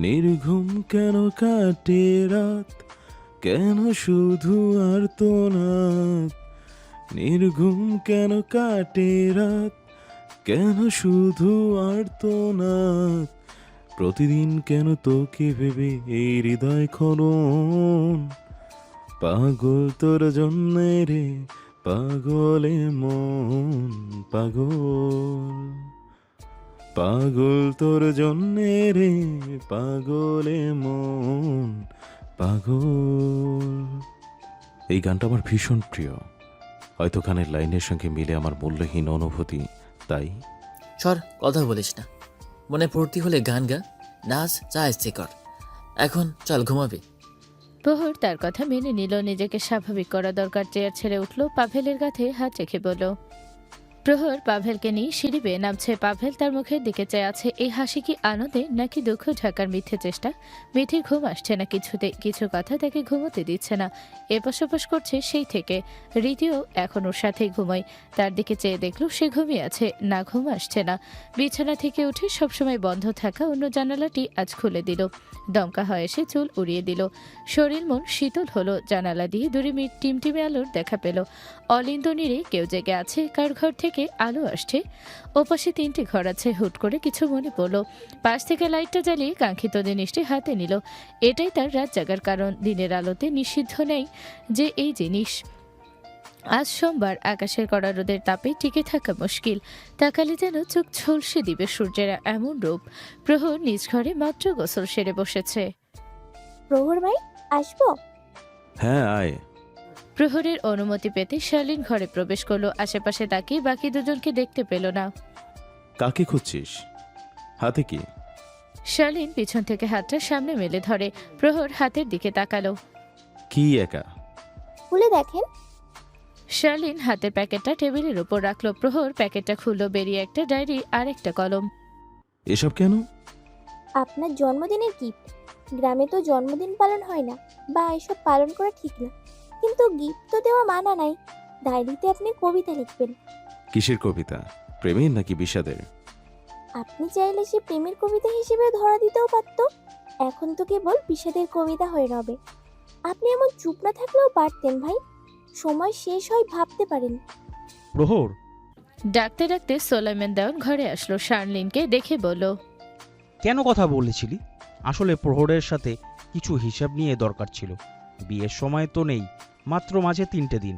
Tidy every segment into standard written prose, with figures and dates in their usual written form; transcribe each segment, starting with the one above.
নির্ঘুম কেন কাটে রাত, কেন শুধু আর্তনাদ। নির্ঘুম কেন কাটে রাত, কেন শুধু আর্তনাদ। প্রতিদিন কেন তোকে ভেবে এই হৃদয় খনন। পাগল তোর জন্যে রে, পাগলে মন পাগল। পাগল তোর জন্যে রে, পাগলে মন পাগল। এই গানটা আমার ভীষণ প্রিয়। হয়তো গানের লাইনের সঙ্গে মিলে আমার মূল্যহীন অনুভূতি, তাই। সর, কথা বলিস না। মনে ফুর্তি হলে গান গা, নাচ, যা ইচ্ছে কর। এখন চল ঘুমাবি। প্রহর তার কথা মেনে নিল। নিজেকে স্বাভাবিক করা দরকার। চেয়ার ছেড়ে উঠল, পাভেলের কাঁধে হাত রেখে বলল। প্রহর পাভেলকে নিয়ে সিঁড়ি বেয়ে নামছে। পাভেল তার মুখের দিকে চেয়ে আছে। এই হাসি কি আনন্দে নাকি দুঃখ ঢাকার মিথ্যে চেষ্টা? মিঠির ঘুম আসছে না কিছুতে। কিছু কথা তাকে ঘুমোতে দিচ্ছে না। এপাশ ওপাশ করছে সেই থেকে। রীতিও এখন ওর সাথেই ঘুমোয়। তার দিকে চেয়ে দেখল সে ঘুমিয়ে আছে, না ঘুম আসছে না। বিছানা থেকে উঠে সবসময় বন্ধ থাকা অন্য জানালাটি আজ খুলে দিল। দমকা হয়ে এসে চুল উড়িয়ে দিল। শরীর মন শীতল হলো। জানালা দিয়ে দূরে টিমটিমে আলোর দেখা পেল। অলিন্দ নীড়ে কেউ জেগে আছে। কার ঘর থেকে আলো আসছে? ওপাশে 3টি ঘর আছে। হুট করে কিছু মনে পড়ল। পাশ থেকে লাইটটা জ্বালিয়ে কাঙ্ক্ষিত জিনিসটি হাতে নিল। এটাই তার রাত জাগার কারণ। দিনের আলোতে নিষিদ্ধ নেই যে এই জিনিস। আজ সোমবার, আকাশের কড়া রোদের তাপে টিকে থাকা মুশকিল। তাকালে যেন চোখ ঝলসে দিবে সূর্যেরা, এমন রূপ। প্রহর নিজ ঘরে মাত্র গোসল সেরে বসেছে। প্রহর ভাই, আসবো? হ্যাঁ, আয়। প্রহরের অনুমতি পেতে শালীন ঘরে প্রবেশ করলো। আশেপাশে তাকিয়ে বাকি দুজনকে দেখতে পেল না। কাকে খুঁজছিস? হাতে কি? শালীন পিছন থেকে হাতটা সামনে মেলে ধরে। প্রহর হাতের দিকে তাকালো। কি একা? খুলে দেখেন। শালীন হাতের প্যাকেটটা টেবিলের উপর রাখলো। প্রহর প্যাকেটটা খুললো। বেরিয়ে একটা ডায়েরি আর একটা কলম। এসব কেন? আপনার জন্মদিনের গিফট। গ্রামে তো জন্মদিন পালন হয় না, বা এসব পালন করা ঠিক না, কিন্তু গিফট তো দেওয়া মানা নাই। ডায়েরিতে আপনি কবিতা লিখবেন। কিসের কবিতা? প্রেমের নাকি বিষাদের? আপনি চাইলে সে প্রেমের কবিতা হিসেবে ধরা দিতেও পারত। এখন তো কেবল বিষাদের কবিতা হয়ে রবে। আপনি এমন চুপ না থাকলেও পারতেন ভাই। সময় শেষ হয় ভাবতে পারেন। প্রহর, ডাকতে ডাকতে সোলাইমান দেওয়ান ঘরে আসলো। শার্লিনকে দেখে বলল। কেন কথা বলেছিলি? আসলে প্রহরের সাথে কিছু হিসাব নিয়ে দরকার ছিল। বিয়ের সময় তো নেই, মাত্র মাঝে 3টে দিন।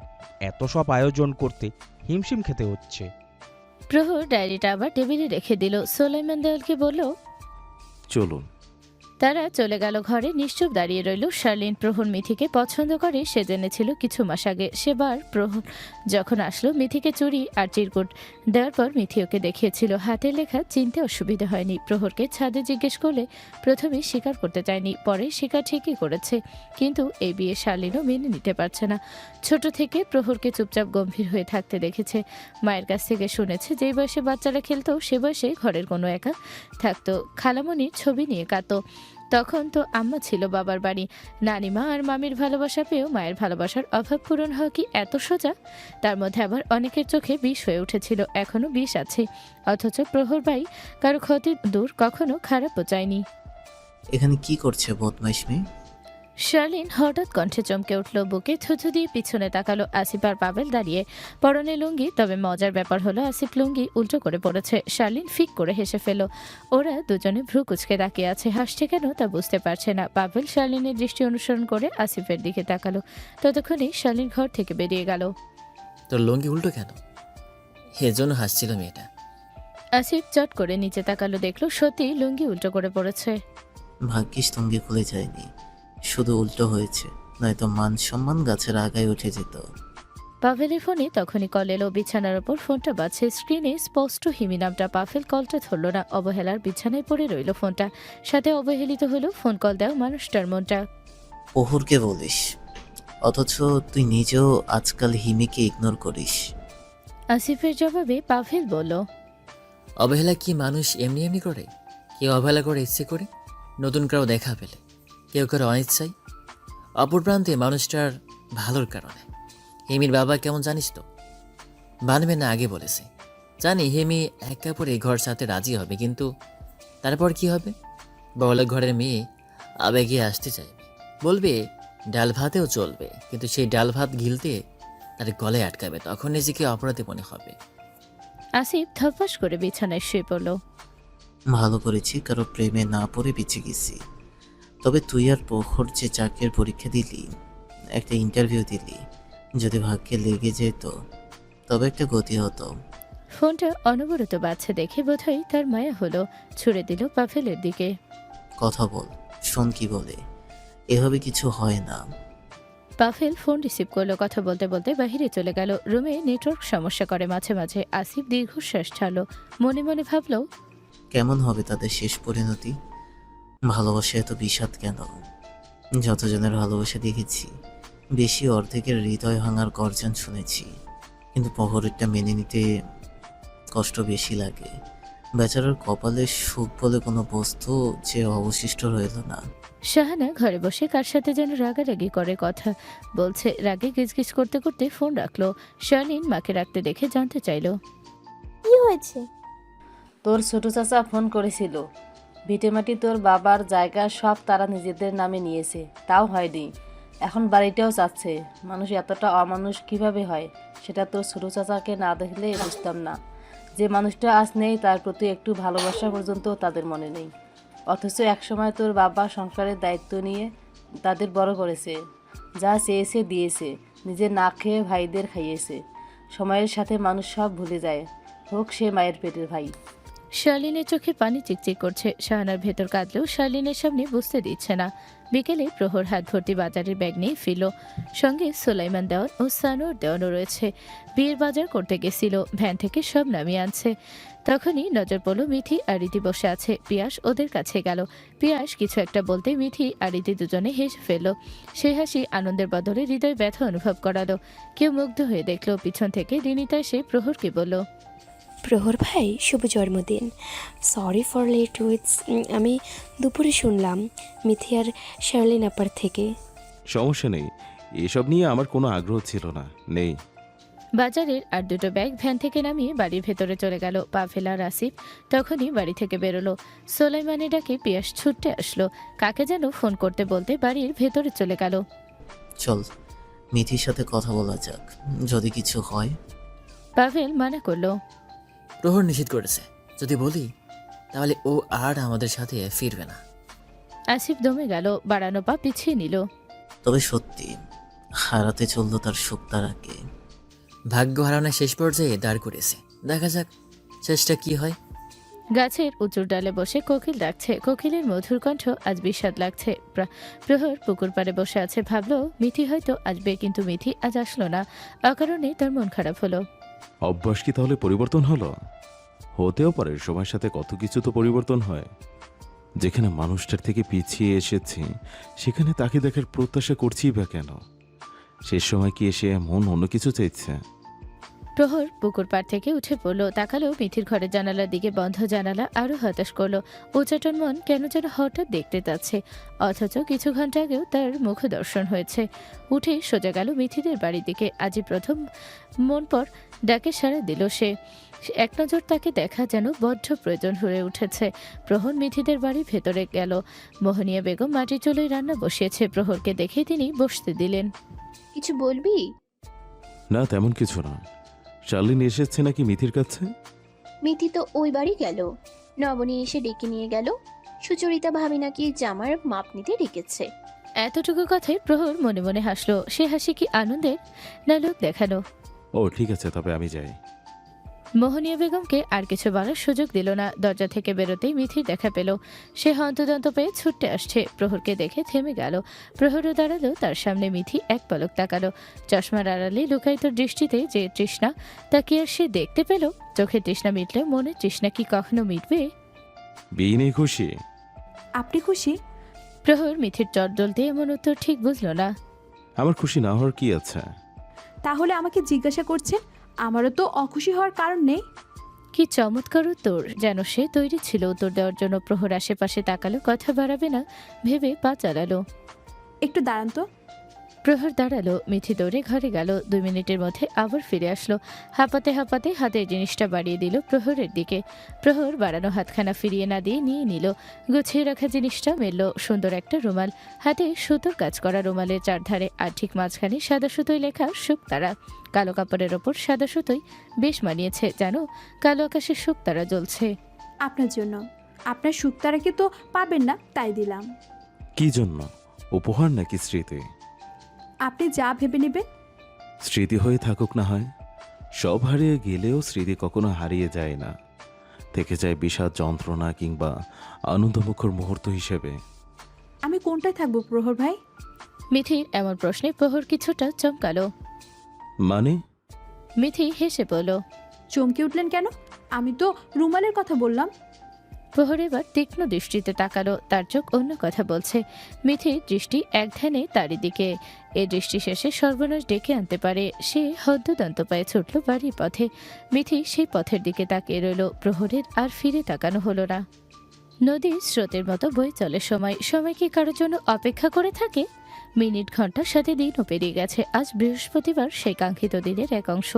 এত সব আয়োজন করতে হিমশিম খেতে হচ্ছে। প্রহর ডায়েরিটা আবার টেবিলে রেখে দিল। সোলাইমান দেওয়ালকে বলল। চলুন। তারা চলে গেল ঘরে। নিশ্চুপ দাঁড়িয়ে রইল। শার্লিন প্রহর মিথিকে পছন্দ করে সে জেনেছিল কিছু মাস আগে। সেবার প্রহর যখন আসলো মিথিকে চুড়ি আর চিরকুট দেওয়ার পর মিথি ওকে দেখিয়েছিল। হাতের লেখা চিনতে অসুবিধা হয়নি। প্রহরকে ছাদে জিজ্ঞেস করলে প্রথমে স্বীকার করতে চায়নি, পরে স্বীকার ঠিকই করেছে। কিন্তু এই বিয়ে শার্লিনও মেনে নিতে পারছে না। ছোট থেকে প্রহরকে চুপচাপ গম্ভীর হয়ে থাকতে দেখেছে। মায়ের কাছ থেকে শুনেছে যে বয়সে বাচ্চারা খেলতো সে বয়সে ঘরের কোনো একা থাকতো। খালামণির ছবি নিয়ে কাঁদতো। তখন তো আম্মা ছিল বাবার বাড়ি। নানিমা আর মামির ভালোবাসা পেয়েও মায়ের ভালোবাসার অভাব পূরণ হওয়া কি এত সোজা? তার মধ্যে আবার অনেকের চোখে বিষ হয়ে উঠেছিল, এখনো বিষ আছে। অথচ প্রহর ভাই কারো ক্ষতি দূর, কখনো খারাপও চায়নি। এখানে কি করছে বদমাইশ মেয়ে? শার্লিন হঠাৎ কণ্ঠে চমকে উঠল। বুকে থুথু দিয়ে পিছনে তাকালো। আসিফ আর পাভেল দাঁড়িয়ে, পরনে লুঙ্গি। তবে মজার ব্যাপার হলো আসিফ লুঙ্গি উল্টো করে পড়েছে। শার্লিন ফিক করে হেসে ফেল। ওরা দুজনে ভ্রু কুচকে তাকিয়ে আছে। হাসছে কেন তা বুঝতে পারছে না। পাভেল শার্লিনের দৃষ্টি অনুসরণ করে আসিফের দিকে তাকালো। ততক্ষণে শার্লিন ঘর থেকে বেরিয়ে গেল। তোর লুঙ্গি উল্টো কেন? এজন্য হাসছিল মেয়েটা। আসিফ চট করে নিচে তাকালো, দেখলো সত্যি লুঙ্গি উল্টো করে পড়েছে। ভাগ্যিস লুঙ্গি খুলে যায়নি, শুধু উল্টো হয়েছে, নয়তো মান সম্মান গাছের আগায় উঠে যেত। পাভেলের ফোনে তখনই কল এলো। বিছানার ওপর ফোনটা বাজছে। স্ক্রিনে স্পষ্ট হিমি নামটা। পাভেল কলটা ধরল না। অবহেলার বিছানায় পড়ে রইল ফোনটা। সাথে অবহেলিত হলো ফোন কল দেওয়া মানুষটার মনটা। প্রহরকে বলিস, অথচ তুই নিজেও আজকাল হিমিকে ইগনোর করিস। আসিফের জবাবে পাভেল বলল। অবহেলা কি মানুষ এমনি এমনি করে? কেউ অবহেলা করে ইচ্ছে করে, নতুন কারো দেখা পেলে। কেউ করে অনিচ্ছাই। অপর প্রান্তে মানুষটার ভালোর কারণে। হিমির বাবা কেমন জানিস তো? মানবে না, আগে বলেছে। জানি হেমি এক কাপড়ে ঘর সাথে রাজি হবে, কিন্তু তারপর কি হবে? বড়লোক ঘরের মেয়ে আবেগে আসতে চাইবে, বলবে ডাল ভাতেও চলবে, কিন্তু সেই ডাল ভাত গিলতে তার গলায় আটকাবে, তখন নিজেকে অপরাধী মনে হবে। আসিফ ধপাস করে বিছানায় শুয়ে পড়ল। ভালো করেছি, কারো প্রেমে না পড়ে বেঁচে গেছি। তবে তুই আর প্রহর যে চাকরির পরীক্ষা দিলি, একটা ইন্টারভিউ দিলি, যদি ভাগ্যে লেগে যেত তবে একটা গতি হতো। ফোনটা অনবরত বাজছে দেখে বোধহয় তার মায়া হলো, ছুড়ে দিল পাভেলের দিকে। কথা বল, শোন কি বলে। এভাবে কিছু হয় না। পাভেল ফোন রিসিভ করলো। কথা বলতে বলতে বাহিরে চলে গেল। রুমে নেটওয়ার্ক সমস্যা করে মাঝে মাঝে। আসিফ দীর্ঘশ্বাস ছাড়ল, মনে মনে ভাবল, কেমন হবে তাদের শেষ পরিণতি? ভালোবাসা এত বিষাদ কেন? যতজনের ভালোবাসা দেখেছি, বেশি অর্ধেকের হৃদয় ভাঙার গর্জন শুনেছি, কিন্তু প্রহরেরটা মেনে নিতে কষ্ট বেশি লাগে। বেচারার কপালে সুখ বলে কোনো বস্তু যে অবশিষ্ট রইল না। শাহানা ঘরে বসে কার সাথে যেন রাগারাগি করে, কথা বলছে। রাগে গিজগিজ করতে করতে ফোন রাখলো। শারলিন মাকে রাখতে দেখে জানতে চাইল, কি হয়েছে? তোর ছোট চাচা ফোন করেছিল, ভিটেমাটি তোর বাবার জায়গা সব তারা নিজেদের নামে নিয়েছে, তাও হয়নি, এখন বাড়িটাও চাচ্ছে। মানুষ এতটা অমানুষ কিভাবে হয় সেটা তোর ছোট চাচাকে না দেখলে বুঝতাম না। যে মানুষটা আজ নেই তার প্রতি একটু ভালোবাসা পর্যন্ত তাদের মনে নেই, অথচ একসময় তোর বাবা সংসারের দায়িত্ব নিয়ে তাদের বড় করেছে, যা চেয়েছে দিয়েছে, নিজে না খেয়ে ভাইদের খাইয়েছে। সময়ের সাথে মানুষ সব ভুলে যায়, হোক সে মায়ের পেটের ভাই। শার্লিনের চোখে পানি চিকচিক করছে। শাহানার ভেতর কাঁদলেও শার্লিনের সামনে বুঝতে দিচ্ছে না। বিকেলে প্রহর হাত ভর্তি বাজারের ব্যাগ নিয়ে ফিরল। সঙ্গে সুলাইমান দেওয়ান ও সানোয়ার দেওয়ানও রয়েছে। বিয়ের বাজার করতে গেছিল, ভ্যান থেকে সব নামিয়ে আনছে। তখনই নজর পড়ল মিথি আর রীতি বসে আছে। পিয়াস ওদের কাছে গেল। পিয়াস কিছু একটা বলতে মিথি আর রীতি দুজনে হেসে ফেলল। সে হাসি আনন্দের বদলে হৃদয় ব্যথা অনুভব করালো। কেউ মুগ্ধ হয়ে দেখল পিছন থেকে রিনিতা এসে প্রহরকে বলল, প্রহর ভাই, শুভ জন্মদিন। Sorry for late wishes. আমি দুপুরে শুনলাম মিথি আর শার্লিন আপার থেকে। সমস্যা নেই, এসব নিয়ে আমার কোনো আগ্রহ ছিল না, নেই। বাজারের আর দুটো ব্যাগ ভ্যান থেকে নামিয়ে বাড়ির ভেতরে চলে গেল পাভেল আর আসিফ। তখনই বাড়ি থেকে বেরোলো। সোলাইমানের ডাকে পিয়াস ছুটতে আসলো। কাকে যেন ফোন করতে বলতে বাড়ির ভেতরে চলে গেল। চল, মিথির সাথে কথা বলা যাক, যদি কিছু হয়। পাভেল মানা করলো। প্রহর নিষেধ করেছে, যদি বলি তাহলে ও আর আমাদের সাথে ফিরবে না। আসিফ দমে গেল, বাড়ানো পা পিছিয়ে নিল। তবে সত্যি হারাতে চললো তার সুখ তারাকে। ভাগ্য হারানো শেষ পর্যায়ে দাঁড় করেছে, দেখা যাক শেষটা কি হয়। গাছের উঁচুর ডালে বসে কোকিল ডাকছে। কোকিলের মধুর কণ্ঠ আজ বিস্বাদ লাগছে। প্রহর পুকুর পাড়ে বসে আছে, ভাবলো মিথি হয়তো আসবে, কিন্তু মিথি আজ আসলো না। অকারণে তার মন খারাপ হলো। অভ্যাস কি তাহলে পরিবর্তন হলো? হতেও পারে, সময়ের সাথে কত কিছু তো পরিবর্তন হয়। যেখানে মানুষটার থেকে পিছিয়ে এসেছি, সেখানে তাকে দেখার প্রত্যাশা করছি বা কেন? শেষ সময় কি এসে মন অন্য কিছু চাইছে? প্রহর পুকুর পাড় থেকে উঠে পড়লো। তাকালো মিথির ঘরের জানালার দিকে, বন্ধ জানালা। আরো হতাশ করলো। উচাটন মন কেন যেন হঠাৎ দেখতে যাচ্ছে, অথচ কিছু ঘন্টা আগেও তার মুখ দর্শন হয়েছে। উঠে সোজা গেল মিথিদের বাড়ির দিকে। আজই প্রথম মন পর ডাকে সাড়া দিল সে। এক নজর তাকে দেখা যেন বড্ড প্রয়োজন হয়ে উঠেছে। প্রহর মিথিদের বাড়ির ভেতরে গেল। মোহনিয়া বেগম মাটির চুলোয় রান্না বসিয়েছে। প্রহরকে দেখে তিনি বসতে দিলেন। কিছু বলবি? না, তেমন কিছু না। শার্লিন এসেছে নাকি মিথির কাছে? মিথি তো ওই বাড়ি গেল, নবনী এসে ডেকে নিয়ে গেল। সুচরিতা ভাবি নাকি জামার মাপ নিতে ডেকেছে। এতটুকু কথায় প্রহর মনে মনে হাসলো। সে হাসি কি আনন্দের না লোক দেখানো? ও ঠিক আছে, তবে আমি যাই। মোহনিয়া বেগমকে আর কিছু বলার সুযোগ দিল না। দরজা থেকে বেরোতেই মিথির দেখা পেল। সে হন্তদন্ত পেয়ে ছুটতে আসছে। প্রহরকে দেখে থেমে গেল। প্রহরও দাঁড়ালো তার সামনে। মিথি এক পলক তাকালো। চশমার আড়ালে লুকায়িত দৃষ্টিতে যে তৃষ্ণা, তা কি আর সে দেখতে পেল? চোখে তৃষ্ণা মিটলে মনের তৃষ্ণা কি কখনো মিটবে? বিয়ে নিয়ে খুশি? আপনি খুশি? প্রহর মিথির চটদলতে এমন উত্তর ঠিক বুঝল না। আমার খুশি না হওয়ার কি আছে? তাহলে আমাকে জিজ্ঞাসা করছেন? আমারও তো অখুশি হওয়ার কারণ নেই। কি চমৎকার উত্তর! যেন সে তৈরি ছিল উত্তর দেওয়ার জন্য। প্রহর আশেপাশে তাকালো, কথা বাড়াবে না ভেবে পা চালালো। একটু দাঁড়ান তো। প্রহর দাঁড়ালো, মিথি দৌড়ে ঘরে গেল। 2 মিনিটের মধ্যে আবার ফিরে আসলো। হাঁপাতে হাঁপাতে হাতের জিনিসটা বাড়িয়ে দিল প্রহরের দিকে। প্রহর বাড়ানো হাতখানা ফিরিয়ে না দিয়ে নিয়ে নিল। গুছিয়ে রাখা জিনিসটা মেলল সুন্দর একটা রুমাল হাতে, সুতোর কাজ করা রুমালের চারধারে আর ঠিক মাঝখানে সাদা সুতোয় লেখা শুকতারা। কালো কাপড়ের ওপর সাদা সুতোয় বেশ মানিয়েছে, জানো, কালো আকাশে শুকতারা জ্বলছে। আপনার জন্য। আপনার শুক্তারাকে তো পাবেন না, তাই দিলাম। কি জন্য? উপহার নাকি স্মৃতি? আপনি যা ভেবে নেবেন। স্মৃতি হয়ে থাকুক না হয়। সব হারিয়ে গেলেও স্মৃতি কখনো হারিয়ে যায় না, থেকে যায় বিষাদ, যন্ত্রণা কিংবা আনন্দমুখর মুহূর্ত হিসেবে। আমি কোনটায় থাকবো প্রহর ভাই? মিথির এমন প্রশ্নে প্রহর কিছুটা চমকালো। মানে? মিথি হেসে বলল। চমকে উঠলেন কেন? আমি তো রুমালের কথা বললাম। প্রহর এবার তীক্ষ্ণ দৃষ্টিতে তাকালো, তার চোখ অন্য কথা বলছে। মিথির দৃষ্টি এক ধ্যানে তারই দিকে। এ দৃষ্টি শেষে সর্বনাশ ডেকে আনতে পারে। সে হদ্দদন্ত পায়ে ছুটল বাড়ির পথে। মিথি সেই পথের দিকে তাকিয়ে রইল। প্রহরের আর ফিরে তাকানো হলো না। নদীর স্রোতের মতো বয়ে চলে সময়। সময় কি কারোর জন্য অপেক্ষা করে থাকে? মিনিট, ঘন্টার সাথে দিনও পেরিয়ে গেছে। আজ বৃহস্পতিবার, সেই কাঙ্ক্ষিত দিনের এক অংশ।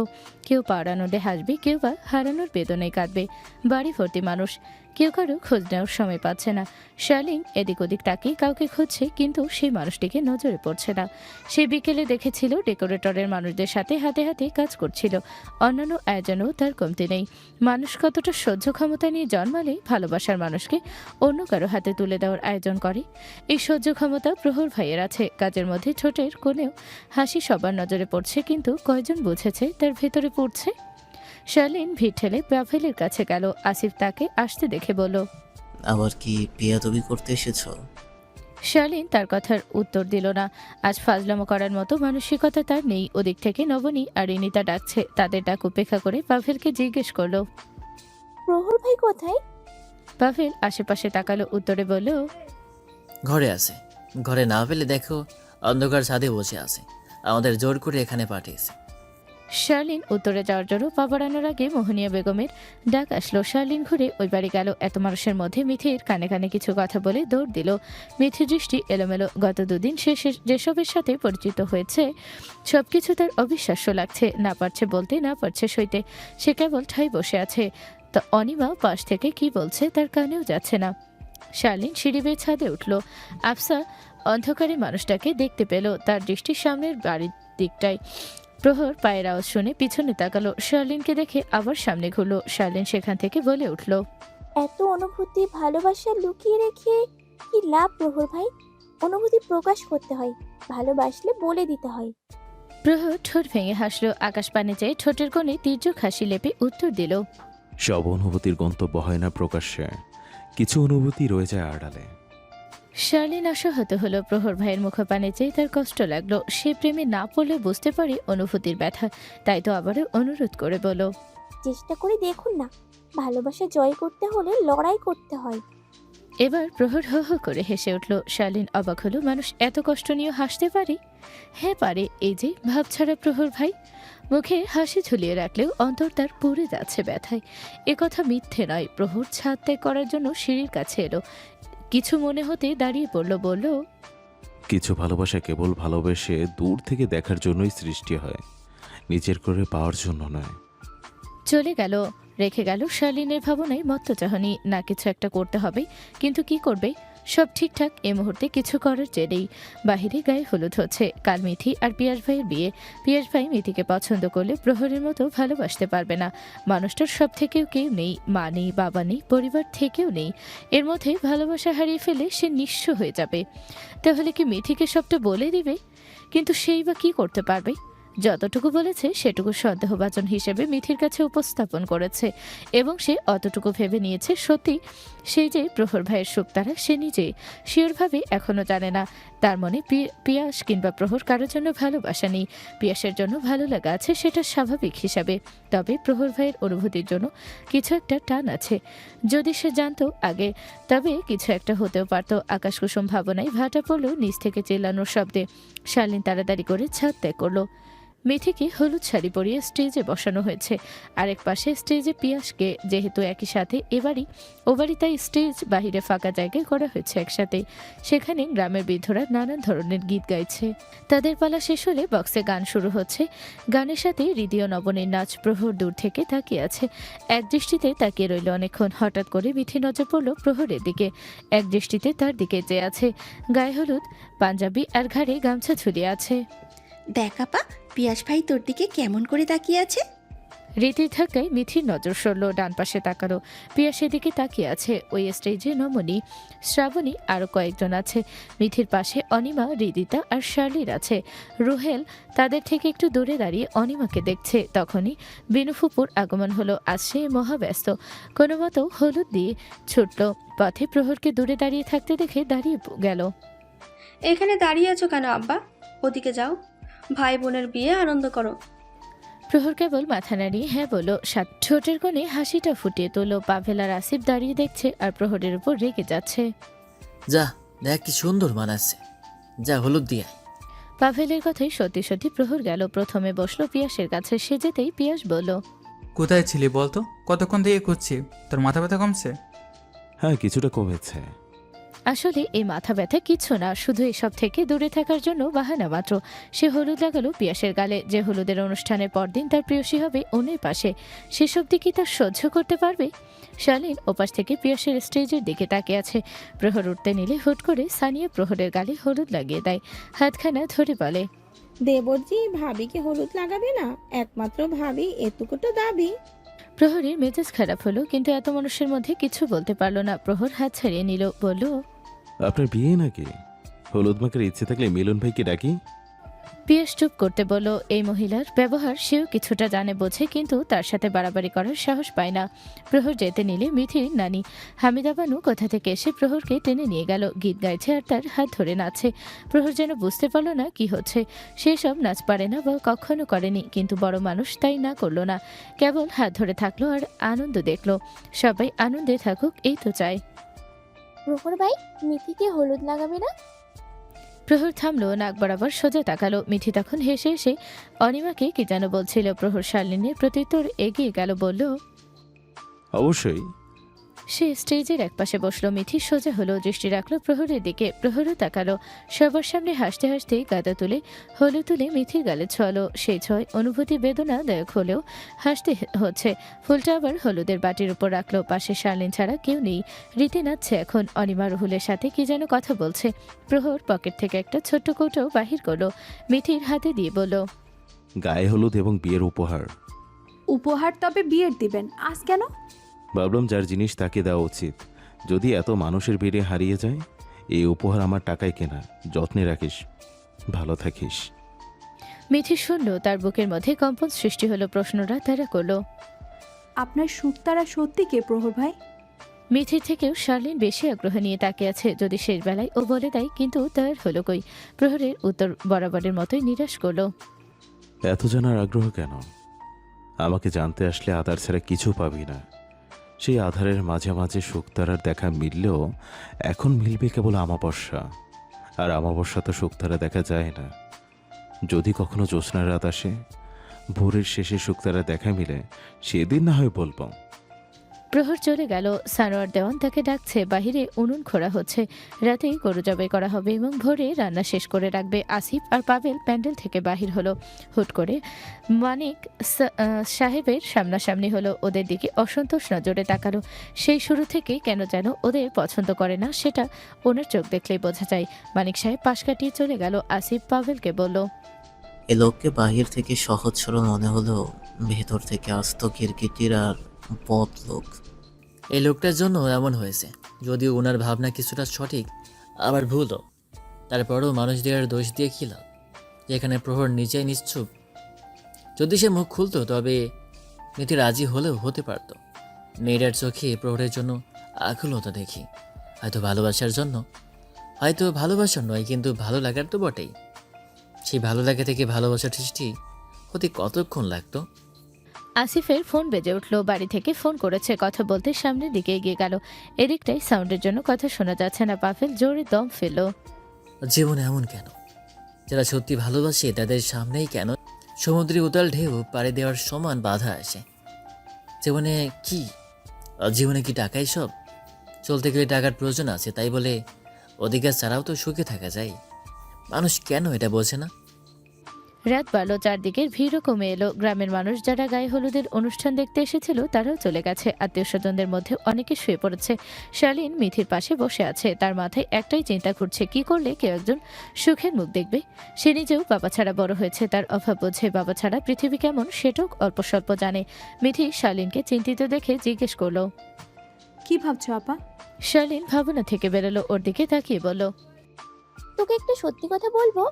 কেউ পাওয়ার আনন্দে হাসবে, কেউ বা হারানোর বেদনায় কাঁদবে। বাড়ি ভর্তি মানুষ, কেউ কারো খোঁজ নেওয়ার সময় পাচ্ছে না। শার্লিন এদিক ওদিক তাকিয়ে কাউকে খুঁজছে, কিন্তু সেই মানুষটিকে নজরে পড়ছে না। সে বিকেলে দেখেছিল ডেকোরেটরের মানুষদের সাথে হাতে হাতে কাজ করছিল। অন্যান্য আয়োজনেও তার কমতি নেই। মানুষ কতটা সহ্য ক্ষমতা নিয়ে জন্মালে ভালোবাসার মানুষকে অন্য কারো হাতে তুলে দেওয়ার আয়োজন করে। এই সহ্য ক্ষমতা প্রহর ভাইয়ের আছে। কাজের মধ্যে ছোটের কোণেও হাসি সবার নজরে পড়ছে, কিন্তু কয়জন বুঝেছে তার ভেতরে পড়ছে? শার্লিন ভিড় ঠেলে পাভেলের কাছে গেল। আসিফ তাকে আসতে দেখে বলল, আবার কি বিয়াদবি করতে এসেছো? শার্লিন তার কথার উত্তর দিল না। আজ ফাজলামো করার মতো মানসিকতা তার নেই। ওদিক থেকে নবনী আর রিনিতা ডাকছে। তাদের ডাক উপেক্ষা করে পাভেলকে জিজ্ঞেস করলো, প্রহর ভাই কোথায়? পাভেল আশেপাশে তাকালো, উত্তরে বলল, ঘরে আছে। ঘরে না পেলে দেখো, অন্ধকার ছাদে বসে আছে। আমাদের জোর করে এখানে পাঠিয়েছে। শার্লিন উত্তরে যাওয়ার জন্য পা বাড়ানোর আগে মোহনিয়া বেগমের ডাক আসলো। শার্লিন ঘুরে ওই বাড়ি গেল। এত মানুষের মধ্যে মিথির কানে কানে কিছু কথা বলে দৌড় দিল। মিথির দৃষ্টি এলোমেলো। গত 2 দিন সে যেসবের সাথে পরিচিত হয়েছে সবকিছু তার অবিশ্বাস্য লাগছে। না পারছে বলতে, না পারছে সইতে। সে কেবল ঠাই বসে আছে। তো অনিমা পাশ থেকে কি বলছে তার কানেও যাচ্ছে না। শার্লিন সিঁড়ি বেয়ে ছাদে উঠল। আফসা অন্ধকারে মানুষটাকে দেখতে পেল। তার দৃষ্টি সামনের বাড়ির দিকটায়। প্রহর পায়ের আওয়াজ শুনে পিছনে তাকালো। শার্লিনকে দেখে আবার সামনে ঘুরলো। শার্লিন সেখান থেকে বলে উঠল, এত অনুভূতি ভালোবাসা লুকিয়ে রেখে কি লাভ প্রহর ভাই? অনুভূতি প্রকাশ করতে হয়, ভালোবাসলে বলে দিতে হয়। প্রহর ঠোঁট ভেঙে হাসলো। আকাশ পানে চেয়ে ঠোঁটের কোণে তীর্যক হাসি লেপে উত্তর দিল, সব অনুভূতির গন্তব্য হয় না প্রকাশ্যে, কিছু অনুভূতি রয়ে যায় আড়ালে। শার্লিন আশাহত হলো। প্রহর ভাইয়ের মুখপানে চেয়ে তার কষ্ট লাগলো। সে প্রেমে না পড়লে বুঝতে পারে অনুভূতির ব্যথা। তাই তো আবারও অনুরোধ করে বলল, চেষ্টা করে দেখুন না, ভালোবাসা জয় করতে হলে লড়াই করতে হয়। এবার প্রহর হো হো করে হেসে উঠল। শার্লিন অবাক হলো, মানুষ এত কষ্ট নিয়েও হাসতে পারে? হ্যাঁ পারে। এই যে ভাবছাড়া প্রহর ভাই। মুখে হাসি ঝুলিয়ে রাখলেও অন্তর তার পুড়ে যাচ্ছে ব্যথায়। এ কথা মিথ্যে নয়। প্রহর ছাদ ত্যাগ করার জন্য সিঁড়ির কাছে এলো। কিছু মনে হতে দাঁড়িয়ে পড়ল, বলল, কিছু ভালোবাসা কেবল ভালোবেসে দূর থেকে দেখার জন্যই সৃষ্টি হয়, নিজের করে পাওয়ার জন্য নয়। চলে গেল। রেখে গেল শার্লিনের ভাবনায় মত্ত চাহনি। না কিছু একটা করতে হবে, কিন্তু কি করবে? সব ঠিকঠাক। এ মুহূর্তে কিছু করার জেরেই বাহিরে গায়ে হলুদ হচ্ছে। কাল মিথি আর পিয়াস ভাইয়ের বিয়ে। পিয়াস ভাই মিথিকে পছন্দ করলে প্রহরের মতো ভালোবাসতে পারবে না। মানুষটার সব থেকেও কেউ নেই, মা নেই, বাবা নেই, পরিবার থেকেও নেই। এর মধ্যে ভালোবাসা হারিয়ে ফেলে সে নিঃস্ব হয়ে যাবে। তাহলে কি মিথিকে সবটা বলে দিবে? কিন্তু সেই বা কি করতে পারবে? যতটুকু বলেছে সেটুকু সন্দেহভাজন হিসেবে মিথির কাছে উপস্থাপন করেছে, এবং সে অতটুকু ভেবে নিয়েছে সত্যি সেই যে প্রহর ভাইয়ের শুকতারা। সে নিজে শিওরভাবে এখনো জানে না তার মনে পিয়াস কিংবা প্রহর কারোর জন্য ভালোবাসা নেই। পিয়াসের জন্য ভালো লাগা আছে, সেটা স্বাভাবিক হিসাবে। তবে প্রহর ভাইয়ের অনুভূতির জন্য কিছু একটা টান আছে। যদি সে জানতো আগে, তবে কিছু একটা হতেও পারত। আকাশকুসুম ভাবনায় ভাটা পড়ল নিচ থেকে চেল্লানোর শব্দে। শার্লিন তাড়াতাড়ি করে ছাদ ত্যাগ করলো। মিথিকে হলুদ শাড়ি পরিয়ে স্টেজে বসানো হয়েছে। আরেক পাশে স্টেজে পিয়াসকে, যেহেতু একই সাথে এবারই ওবারই তাই স্টেজ বাহিরে ফাঁকা জায়গায় করা হয়েছে একসাথে। সেখানে গ্রামের বৃদ্ধরা নানান ধরনের গীত গাইছে। তাদের পালা শেষ হলে বক্সে গান শুরু হচ্ছে। গানের সাথে হৃদয় নবনের নাচ। প্রহর দূর থেকে তাকিয়ে আছে, এক দৃষ্টিতে তাকিয়ে রইল অনেকক্ষণ। হঠাৎ করে মিথি নজর পড়ল প্রহরের দিকে, এক দৃষ্টিতে তার দিকে চেয়ে আছে। গায়ে হলুদ পাঞ্জাবি আর ঘাড়ে গামছা ঝুলিয়ে আছে। দেখ আপা, পিয়াস ভাই তোর দিকে কেমন করে তাকিয়ে আছে। রীতির ধাক্কায় মিথির নজর সরল, ডান পাশে তাকালো। পিয়াসের দিকে তাকিয়ে আছে। ওই স্টেজে নমনী, শ্রাবণী, আরও কয়েকজন আছে। মিথির পাশে অনিমা, হৃদিতা আর শার্লির আছে। রুহেল তাদের থেকে একটু দূরে দাঁড়িয়ে অনিমাকে দেখছে। তখনই বিনুফুপুর আগমন হলো। আজ সে মহাব্যস্ত, কোনো মতো হলুদ দিয়ে ছুটল। পথে প্রহরকে দূরে দাঁড়িয়ে থাকতে দেখে দাঁড়িয়ে গেল। এখানে দাঁড়িয়ে আছো কেন আব্বা? ওদিকে যাও, ভাই বোনের বিয়ে আনন্দ করো। প্রহর কেবল মাথা নাড়িয়ে হ্যাঁ বলল। সাত ঠোঁটের কোণে হাসিটা ফুটিয়ে তোল। পাভেল আর আসিফ দাঁড়িয়ে দেখছে আর প্রহরের উপর রেগে যাচ্ছে। যা দেখ কি সুন্দর মানাচ্ছে, যা হলুদ দিয়ে আয়। পাভেলের কথাই সত্যি সত্যি প্রহর গেল। প্রথমে বসলো পিয়াসের কাছে। সে যেতেই পিয়াস বলল, কোথায় ছিলি বলতো? কতক্ষণ থেকে খুঁজছি। তোর মাথা ব্যথা কমছে? হ্যাঁ, কিছুটা কমেছে। আসলে এই মাথা ব্যথা কিছু না, শুধু এসব থেকে দূরে থাকার জন্য বাহানা মাত্র। সে হলুদ লাগালো পিয়াসের গালে। যে হলুদের অনুষ্ঠানের পরদিন তার প্রেয়সী হবে অন্যের পাশে, সেসব দিকে তার সহ্য করতে পারবে? শালীন ওপাশ থেকে পিয়াসের স্টেজের দিকে তাকিয়ে আছে। প্রহর উঠতে নিলে হুট করে সানিয়া প্রহরের গালে হলুদ লাগিয়ে দেয়। হাতখানা ধরে বলে, দেবরজি, ভাবিকে হলুদ লাগাবে না? একমাত্র ভাবি, এটুকু তো দাবি। প্রহরের মেজাজ খারাপ হলো, কিন্তু এত মানুষের মধ্যে কিছু বলতে পারলো না। প্রহর হাত ছাড়িয়ে নিল, বলল, আপনার বিয়ে নাকি? হলুদ মাখার ইচ্ছে থাকলে মিলন ভাইকে ডাকি। পিয়াস চুপ করতে বলল। এই মহিলার ব্যবহার সেও কিছুটা জানে বোঝে, কিন্তু তার সাথে বাড়াবাড়ি করার সাহস পায় না। প্রহর যেতে নিলে মিথির নানি হামিদা বানু কোথা থেকে এসে প্রহরকে টেনে নিয়ে গেল। গীত গাইছে আর তার হাত ধরে নাচছে। প্রহর যেন বুঝতে পারল না কি হচ্ছে। সে সব নাচ পারে না বা কখনো করেনি, কিন্তু বড় মানুষ তাই না করলো না, কেবল হাত ধরে থাকলো আর আনন্দ দেখলো। সবাই আনন্দে থাকুক, এই তো চায়। প্রহর ভাই, মিথিকে হলুদ লাগাবে না? প্রহর থামলো, নাক বরাবর সোজা তাকালো। মিথি তখন হেসে হেসে অনিমাকে কি যেন বলছিল। প্রহর শালিনীর প্রত্যুত্তর এগিয়ে গেল, বলল, অবশ্যই। সে স্টেজের একপাশে বসলো। মিথি সোজা হলো, দৃষ্টি রাখলো প্রহরের দিকে। প্রহরও তাকালো। সবার সামনে হাসতে হাসতেই গাদা তুলে হলুদ তুলে মিথির গালে ছোঁয়ালো। সেই ছয় অনুভূতি বেদনাদায়ক হলেও হাসতে হচ্ছে। ফুলটা আবার হলুদের বাটির উপর রাখলো। পাশে শালিন ছাড়া কেউ নেই। রীতি নাচছে এখন। অনিমা রুহুলের সাথে কি যেন কথা বলছে। প্রহর পকেট থেকে একটা ছোট্ট কৌটো বাহির করলো, মিথির হাতে দিয়ে বলল, গায়ে হলুদ এবং বিয়ের উপহার। উপহার তবে বিয়ের দিবেন, আজ কেন? ভাবলাম যার জিনিস তাকে দেওয়া উচিত। যদি এত মানুষের ভিড়ে হারিয়ে যায়, এই উপহার আমার টাকায় কেনা। যত্নে রাখিস, ভালো থাকিস। মিথি শুনল, তার বুকের মধ্যে কম্পন সৃষ্টি হলো। প্রশ্নটা তারা করলো, আপনার শুকতারা সত্যি কে প্রহর ভাই? মিথির থেকেও শার্লিন বেশি আগ্রহ নিয়ে তাকিয়ে আছে। যদি শেষ বেলায় ও বলে দেয়, কিন্তু তার হলো কই। প্রহরের উত্তর বরাবরের মতোই নিরাশ করলো। এত জানার আগ্রহ কেন? আমাকে জানতে আসলে আধার ছাড়া কিছু পাবি না। সেই আধারের মাঝে মাঝে শুকতারার দেখা মিললেও এখন মিলবে কেবল আমাবস্যা। আর আমাবস্যা তো শুকতারা দেখা যায় না। যদি কখনো জ্যোৎস্নার রাত আসে, ভোরের শেষে শুকতারা দেখা মিলে, সেদিন না হয় বলবো। প্রহর চলে গেল। সানোয়ার দেওয়ান তাকে ডাকছে। বাহিরে উনুন খোঁড়া হচ্ছে। রাতেই গরু জবাই করা হবে এবং ভোরে রান্না শেষ করে রাখবে। আসিফ আর পাভেল প্যান্ডেল থেকে বাহির হলো। হুট করে মানিক সাহেবের সামনাসামনি হলো। ওদের দিকে অসন্তোষ নজরে তাকালো। সেই শুরু থেকে কেন যেন ওদের পছন্দ করে না, সেটা ওনার চোখ দেখলেই বোঝা যায়। মানিক সাহেব পাশ কাটিয়ে চলে গেল। আসিফ পাভেলকে বলল, এ লোককে বাহির থেকে সহজ সরল মনে হলেও ভেতর থেকে আস্ত কিরকিটির আর বদ লোক। এই লোকটার জন্য এমন হয়েছে। যদিও ওনার ভাবনা কিছুটা সঠিক, আবার ভুলও। তারপরেও মানুষদের দোষ দিয়ে কী লাভ, যেখানে প্রহর নিজেই নিশ্চুপ। যদি সে মুখ খুলতো, তবে মিথি রাজি হলেও হতে পারত। মেয়েটার চোখে প্রহরের জন্য আকুলতা দেখি। হয়তো ভালোবাসার জন্য, হয়তো ভালোবাসার নয়, কিন্তু ভালো লাগার তো বটেই। সেই ভালো লাগা থেকে ভালোবাসার সৃষ্টি হতে কতক্ষণ লাগতো? আসিফের ফোন বেজে উঠল। বাড়ি থেকে ফোন করেছে। কথা বলতে সামনের দিকে এগিয়ে গেল। এদিকটাই সাউন্ডের জন্য কথা শোনা যাচ্ছে না। পাভেল জোরে দম ফেলল। জীবন এমন কেন? যারা সত্যি ভালোবাসে তাদের সামনেই কেন সমুদ্রে উতাল ঢেউ পাড়ি দেওয়ার সমান বাধা আসে। জীবনে কি জীবনে কি টাকাই সব? চলতে গেলে টাকার প্রয়োজন আছে, তাই বলে অধিকার ছাড়াও তো সুখে থাকা যায়। মানুষ কেন এটা বোঝে না? রাত বাড়ল, চারদিকের ভিড়ও কমে এলো। গ্রামের মানুষ যারা গায়ে হলুদের অনুষ্ঠান দেখতে এসেছিল তারাও চলে গেছে। আত্মীয় স্বজনদের মধ্যে অনেকে শুয়ে পড়েছে। শালীন মিথির পাশে বসে আছে। তার মাথায় একটাই চিন্তা ঘুরছে, কি করলে কেউ একজন সুখের মুখ দেখবে। সে নিজেও বাবা ছাড়া বড় হয়েছে, তার অভাব বোঝে। বাবা ছাড়া পৃথিবী কেমন সেটাও অল্প স্বল্প জানে। মিথি শালীনকে চিন্তিত দেখে জিজ্ঞেস করলো, কি ভাবছো আপা? শালীন ভাবনা থেকে বেরোলো, ওর দিকে তাকিয়ে বলল, তোকে একটা সত্যি কথা বলবো?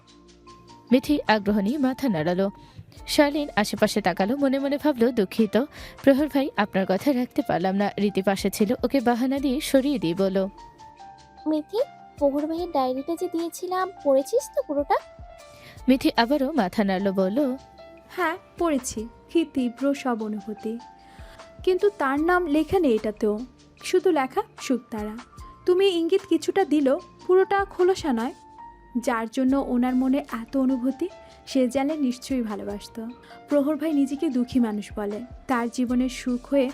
মিথি আগ্রহ নিয়ে মাথা নাড়ালো। শালীন আশেপাশে তাকালো, মনে মনে ভাবলো, দুঃখিত প্রহর ভাই, আপনার কথা রাখতে পারলাম না। রীতি পাশে ছিল, ওকে বাহানা দিয়ে সরিয়ে দিয়ে বলল, মিথি, প্রহর ভাইয়ের ডায়েরিটা যে দিয়েছিলাম পড়েছিস তো পুরোটা? মিথি আবারও মাথা নাড়লো, বলল, হ্যাঁ পড়েছি, কি তীব্র সব অনুভূতি। কিন্তু তার নাম লেখা নেই এটাতেও, শুধু লেখা শুকতারা। তুমি ইঙ্গিত কিছুটা দিল, পুরোটা খোলসা নয়। যার জন্য ওনার মনে এত অনুভূতি, সে জানে নিশ্চয়ই ভালোবাসত। প্রহর ভাই নিজেকে দুঃখী মানুষ বলে, তার জীবনের সুখ হয়ে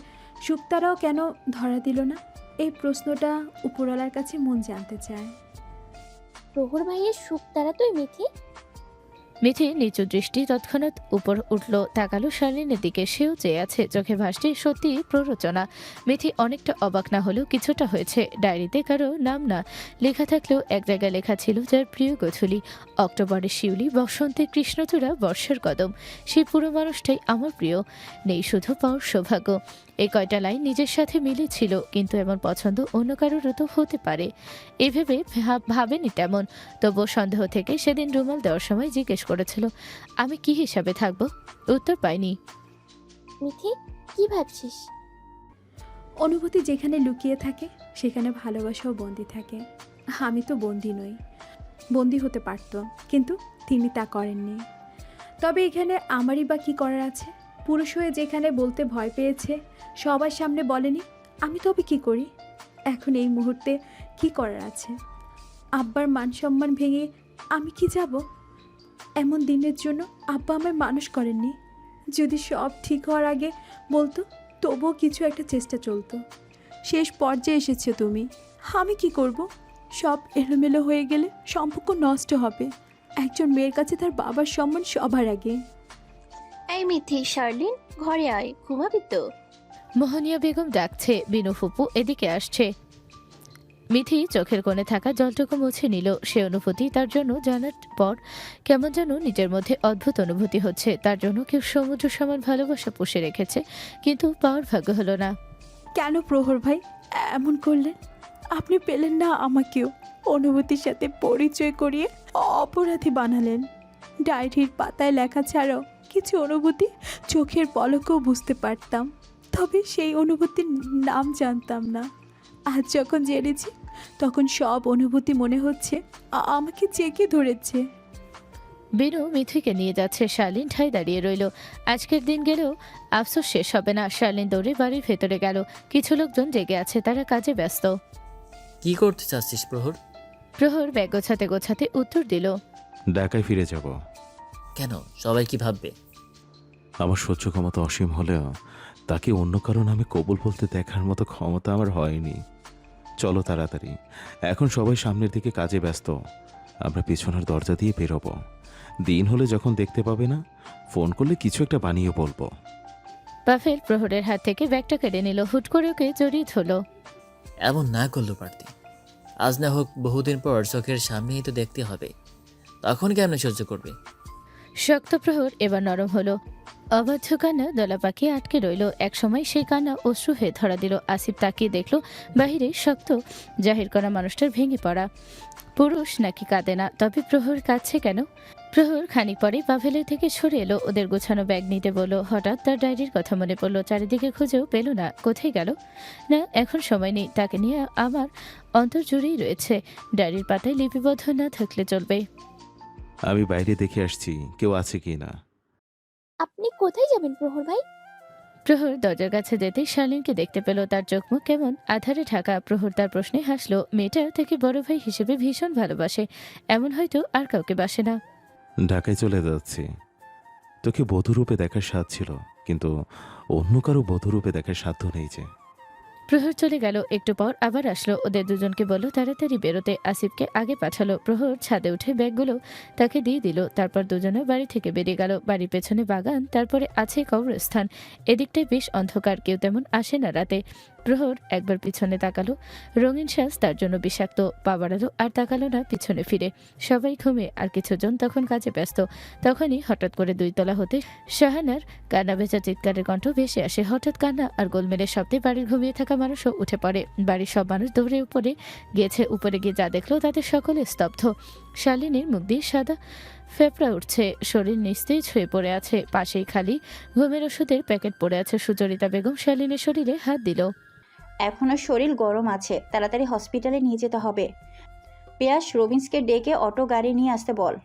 শুকতারাও কেন ধরা দিল না? এই প্রশ্নটা উপরওয়ালার কাছে মন জানতে চায়। প্রহর ভাইয়ের সুখ তারা তুই মিথি? মিথি নিচু দৃষ্টি তৎক্ষণাৎ উপর উঠল, তাকালো শালীনের দিকে। সেও চেয়ে আছে, চোখে ভাসছে সত্যি প্ররোচনা। মিথি অনেকটা অবাক না হলেও কিছুটা হয়েছে। ডায়েরিতে কারো নাম না লেখা থাকলেও এক জায়গায় লেখা ছিল যার প্রিয় গোধূলি, অক্টোবরের শিউলি, বসন্তে কৃষ্ণচূড়া, বর্ষার কদম। সেই পুরো মানুষটাই আমার প্রিয়, নেই শুধু পাওয়ার সৌভাগ্য। এই কয়টা লাইন নিজের সাথে মিলেছিল, কিন্তু এমন পছন্দ অন্য কারোরও তো হতে পারে। এভাবে ভাবেনি তেমন, তবুও সন্দেহ থেকে সেদিন রুমাল দেওয়ার সময় জিজ্ঞেস করেছিল, আমি কি হিসাবে থাকবো? উত্তর পাইনি। মিথি, কি ভাবছিস? অনুভূতি যেখানে লুকিয়ে থাকে সেখানে ভালোবাসাও বন্দি থাকে। আমি তো বন্দি নই, বন্দি হতে পারত, কিন্তু তিনি তা করেননি। তবে এখানে আমারই বা কী করার আছে? পুরুষ হয়ে যেখানে বলতে ভয় পেয়েছে, সবার সামনে বলেনি, আমি তবে কি করি? এখন এই মুহূর্তে কি করার আছে? আব্বার মান সম্মান ভেঙে আমি কি যাব? এমন দিনের জন্য আব্বা আমায় মানুষ করেননি। যদি সব ঠিক হওয়ার আগে বলতো, তবুও কিছু একটা চেষ্টা চলতো। শেষ পর্যায়ে এসেছো তুমি, আমি কি করব? সব এলোমেলো হয়ে গেলে সম্পর্ক নষ্ট হবে। একজন মেয়ের কাছে তার বাবার সম্মান সবার আগে। এই মিথি, শার্লিন ঘরে আয়, ঘুমাবি তো? মোহনিয়া বেগম ডাকছে, বিনু ফুপু এদিকে আসছে। মিথি চোখের কোণে থাকা জলটুকু মুছে নিল। সে অনুভূতি তার জন্য জানার পর কেমন যেন নিজের মধ্যে অদ্ভুত অনুভূতি হচ্ছে। তার জন্য কেউ সমুদ্র সমান ভালোবাসা পুষে রেখেছে, কিন্তু পাওয়ার ভাগ্য হলো না। কেন প্রহর ভাই এমন করলেন? আপনি পেলেন না আমাকেও অনুভূতির সাথে পরিচয় করিয়ে অপরাধী বানালেন। ডায়েরির পাতায় লেখা ছাড়াও কিছু অনুভূতি চোখের পলকেও বুঝতে পারতাম, তবে সেই অনুভূতির নাম জানতাম না। আজ যখন জেনেছি তখন সব অনুভূতি মনে হচ্ছে আমাকে জেগে ধরেছে। বিনু মিথিকে নিয়ে যাচ্ছে, শালীন ঠাই দাঁড়িয়ে রইল। আজকের দিন গেলেও আফসোস শেষ হবে না। শালীন দৌড়ে বাড়ির ভেতরে গেল। কিছু লোকজন জেগে আছে, তারা কাজে ব্যস্ত। কি করতে চাচ্ছিস প্রহর? প্রহর ব্যাগ গোছাতে গোছাতে উত্তর দিল, ঢাকায় ফিরে যাব। কেন? সবাই কি ভাববে? আমার সহ্য ক্ষমতা অসীম হলেও তাকে অন্য কারো নামে কবুল বলতে দেখার মতো ক্ষমতা আমার হয়নি। চলো তাড়াতাড়ি, এখন সবাই সামনের দিকে কাজে ব্যস্ত। আমরা পিছনের দরজা দিয়ে বেরোবো। দিন হলে যখন দেখতে পাবে না, ফোন করলে কিছু একটা বানিয়ে বলবো। পাভেল প্রহরের হাত থেকে ব্যাগটা কেড়ে নিল, হুট করে ওকে জড়িয়ে ধরল। এমন না করলো পারতি। আজ না হোক বহুদিন পর চোখের সামনেই তো দেখতে হবে, তখন কেমন সহ্য করবে? শক্ত প্রহর এবার নরম হলো। অবাধ্য কান্না দলা পাকিয়ে আটকে রইল। একসময় সেই কান্না অশ্রু হয়ে ধরা দিল। আসিফ তাকিয়ে দেখল বাহিরে শক্ত জাহির করা মানুষটার ভেঙে পড়া। পুরুষ নাকি কাঁদে না, তবে প্রহর কাঁদছে কেন? প্রহর খানিক পরে পাভেলের থেকে সরে এলো, ওদের গোছানো ব্যাগ নিতে বলল। হঠাৎ তার ডায়েরির কথা মনে পড়ল। চারিদিকে খুঁজেও পেল না, কোথায় গেল? না, এখন সময় নেই, তাকে নিয়ে আমার অন্তর জুড়েই রয়েছে। ডায়েরির পাতায় লিপিবদ্ধ না থাকলে চলবে। আমি বাইরে দেখে আসছি কেউ আছে কি না। আপনি কোথায় যাবেন প্রহর ভাই? প্রহর দরজার কাছে যেতেই শালীনকে দেখতে পেল। তার চোখ মুখ কেমন আধারে ঢাকা। প্রহর তার প্রশ্নে হাসলো। মেয়েটা তাকে বড় ভাই হিসেবে ভীষণ ভালোবাসে, এমন হয়তো আর কাউকে বাসে না। ঢাকায় চলে যাচ্ছি। তোকে বধূরূপে দেখার স্বাদ ছিল, কিন্তু অন্য কারো বধূরূপে দেখার সাধ্য নেই যে। প্রহর চলে গেল। একটু পর আবার আসলো, ওদের দুজনকে বলল তাড়াতাড়ি বেরোতে। আসিফকে আগে পাঠালো। প্রহর ছাদে উঠে ব্যাগগুলো তাকে দিয়ে দিল। তারপর দুজনে বাড়ি থেকে বেরিয়ে গেল। বাড়ির পেছনে বাগান, তারপরে আছে কবরস্থান। এদিকটায় বেশ অন্ধকার, কেউ তেমন আসে না রাতে। প্রহর একবার পিছনে তাকালো। রঙিন শ্বাস তার জন্য বিষাক্ত। পা বাড়ালো আর তাকালো না পিছনে ফিরে। সবাই ঘুমিয়ে আর কিছুজন তখন কাজে ব্যস্ত। তখনই হঠাৎ করে 2 তলা হতে শাহানার কান্না ভেজা চিৎকারের কণ্ঠ ভেসে আসে। হঠাৎ কান্না আর গোলমেলের শব্দে বাড়ির ঘুমিয়ে থাকা মানুষও উঠে পড়ে। বাড়ির সব মানুষ দৌড়ে উপরে গিয়েছে। উপরে গিয়ে যা দেখলো তাতে সকলে স্তব্ধ। শালিনীর মুখ দিয়ে সাদা ফেপড়া উঠছে, শরীর নিস্তেজ হয়ে পড়ে আছে। পাশেই খালি ঘুমের ওষুধের প্যাকেট পড়ে আছে। সুচরিতা বেগম শালিনীর শরীরে হাত দিল। এখনো শরীর গরম আছে, তাড়াতাড়ি হসপিটালে নিয়ে যেতে হবে। পিয়াস, রবিন্সকে ডেকে অটো গাড়ি নিয়ে আসতে বল।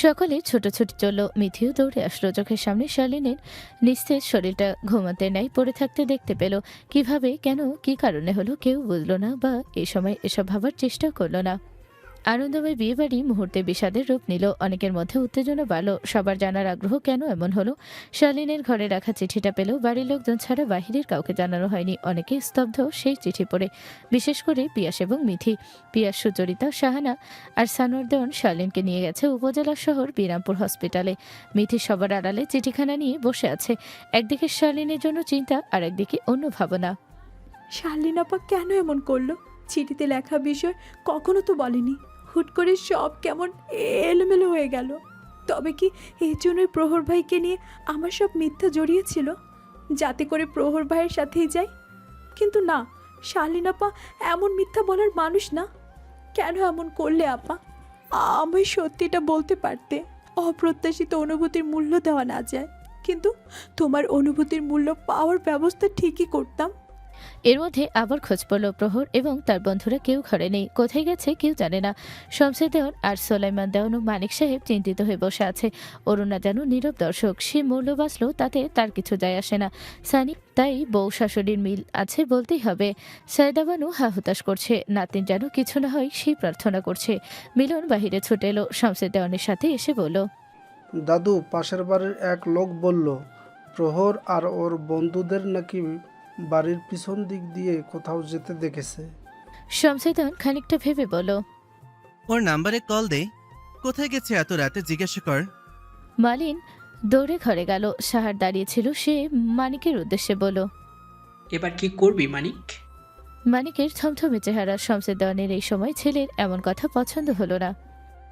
সকলে ছোটাছুটি চলল। মিথিও দৌড়ে আসলো। চোখের সামনে শালিনীর নিস্তেজ শরীরটা ঘুমাতে নাই পড়ে থাকতে দেখতে পেল। কিভাবে, কেন, কি কারণে হলো কেউ বুঝলো না, বা এই সময় এসব ভাবার চেষ্টা করলো না। আনন্দময় বিয়েবাড়ি মুহূর্তে বিষাদের রূপ নিল। অনেকের মধ্যে উত্তেজনা বাড়ল। সবার জানার আগ্রহ কেন এমন হলো। শালিনের ঘরে রাখা চিঠিটা পেলেও বাড়ির লোকজন ছাড়া বাহিরের কাউকে জানানো হয়নি। অনেকে স্তব্ধ সেই চিঠি পড়ে, বিশেষ করে পিয়াস এবং মিথি। পিয়াস, সুচরিতা, শাহানা আর সানোয়ার দেওয়ান শালিনকে নিয়ে গেছে উপজেলা শহর বিরামপুর হসপিটালে। মিথি সবার আড়ালে চিঠিখানা নিয়ে বসে আছে। একদিকে শালিনের জন্য চিন্তা আর একদিকে অন্য ভাবনা। শালিন আপা কেন এমন করলো? চিঠিতে লেখা বিষয় কখনো তো বলেনি। হুট করে সব কেমন এলোমেলো হয়ে গেল। তবে কি এই জন্যই প্রহর ভাইকে নিয়ে আমার সব মিথ্যা জড়িয়েছিল, যাতে করে প্রহর ভাইয়ের সাথেই যাই? কিন্তু না, শালিন আপা এমন মিথ্যা বলার মানুষ না। কেন এমন করলে আপা? আমায় সত্যিটা বলতে পারতে। অপ্রত্যাশিত অনুভূতির মূল্য দেওয়া না যায়, কিন্তু তোমার অনুভূতির মূল্য পাওয়ার ব্যবস্থা ঠিকই করতাম। এর মধ্যে আবার খোঁজ পড়ল। প্রহর এবং তার বন্ধুরা কেউ ঘরে নেই। কোথায় গেছে কেউ জানে না। শমসে দেওয়ান আর সোলাইমান দেওয়ান ও মানিক সাহেব চিন্তিত হয়ে বসে আছে। অরুণা যেন নীরব দর্শক। সে মূল্য বাঁচলো তাতে তার কিছু যায় আসে না। সানি তাই বউ শাশুড়ির মিল আছে বলতেই হবে। সায়দাবানু হা হুতাশ করছে। নাতিন যেন কিছু না হয় সেই প্রার্থনা করছে। মিলন বাহিরে ছুটে এলো। শমসে দেওয়ানের সাথে এসে বলল, দাদু, পাশের বাড়ির এক লোক বলল প্রহর আর ওর বন্ধুদের নাকি বাড়ির পিছন দিক দিয়ে কোথাও যেতে দেখেছে। শমসে দেওয়ান খানিকটা ভেবে বলল, ওর নাম্বারে কল দে। কোথায় গেছে এত রাতে জিজ্ঞাসা কর। মালিন দৌড়ে ঘরে গেল। সাহার দাঁড়িয়েছিল। সে মানিকের উদ্দেশ্যে বলল, এবার কি করবি মানিক? মানিকের থমথমে চেহারা। শমসে দেওয়ানের এই সময় ছেলের এমন কথা পছন্দ হলো না।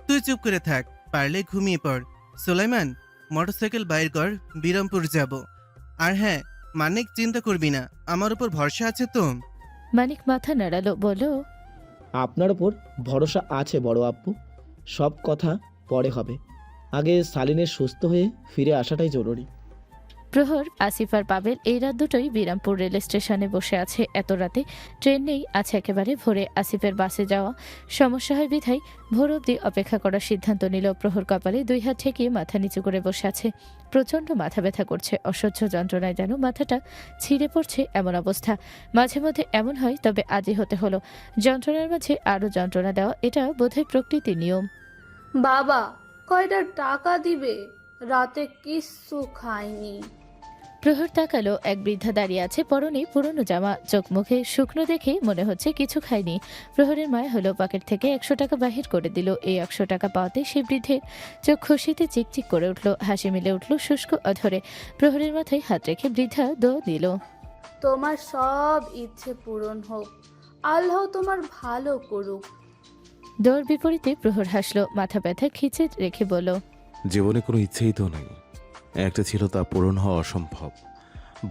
তুই চুপ করে থাক, পারলে ঘুমিয়ে পড়। সুলাইমান, মোটরসাইকেল বাইর কর, বিরামপুর যাব। আর হ্যাঁ মানিক, চিন্তা করবি না, আমার উপর ভরসা আছে তো। মানিক মাথা নাড়ালো, বলল, আপনার উপর ভরসা আছে বড় আব্বু। সব কথা পরে হবে, আগে সালিনের সুস্থ হয়ে ফিরে আসাটাই জরুরি। প্রহর, আসিফ আর পাবেল এই রাত দুটোই বিরামপুর রেল স্টেশনে বসে আছে। এত রাতে ট্রেন নেই, আছে একেবারে ভোরে। আসিফের বাসে যাওয়া সমস্যা হয় বিধায় ভোর অবধি অপেক্ষা করার সিদ্ধান্ত নিল। প্রহর কপালে 2 হাত ঠেকিয়ে মাথা নিচু করে বসে আছে। প্রচণ্ড মাথা ব্যথা করছে। অসহ্য যন্ত্রণায় যেন মাথাটা ছিঁড়ে পড়ছে এমন অবস্থা। মাঝে মধ্যে এমন হয়, তবে আজই হতে হলো। যন্ত্রণার মাঝে আরও যন্ত্রণা দেওয়া, এটা বোধহয় প্রকৃতির নিয়ম। বাবা, কয়টা টাকা দিবে? রাতে কিচ্ছু খাইনি। প্রহর তাকালো। এক বৃদ্ধা দাঁড়িয়ে আছে, পরনে পুরনো জামা, চোখ মুখে শুকনো দেখে মনে হচ্ছে কিছু খায়নি। প্রহরের মায়া হলো, পকেট থেকে 100 টাকা বাহির করে দিল। এই 100 টাকা পাওয়াতে সে বৃদ্ধের চোখ খুশিতে চিকচিক করে উঠল, হাসি মিলে উঠল শুষ্ক অধরে। প্রহরের মাথায় হাত রেখে বৃদ্ধা দোয়া দিল, তোমার সব ইচ্ছে পূরণ হোক, আল্লাহ তোমার ভালো করুক। দোয়ার বিপরীতে প্রহর হাসলো, মাথা ব্যথা খিচে রেখে বলল, জীবনে কোনো ইচ্ছেই তো নেই। একটা ছিল, তা পূরণ হওয়া অসম্ভব।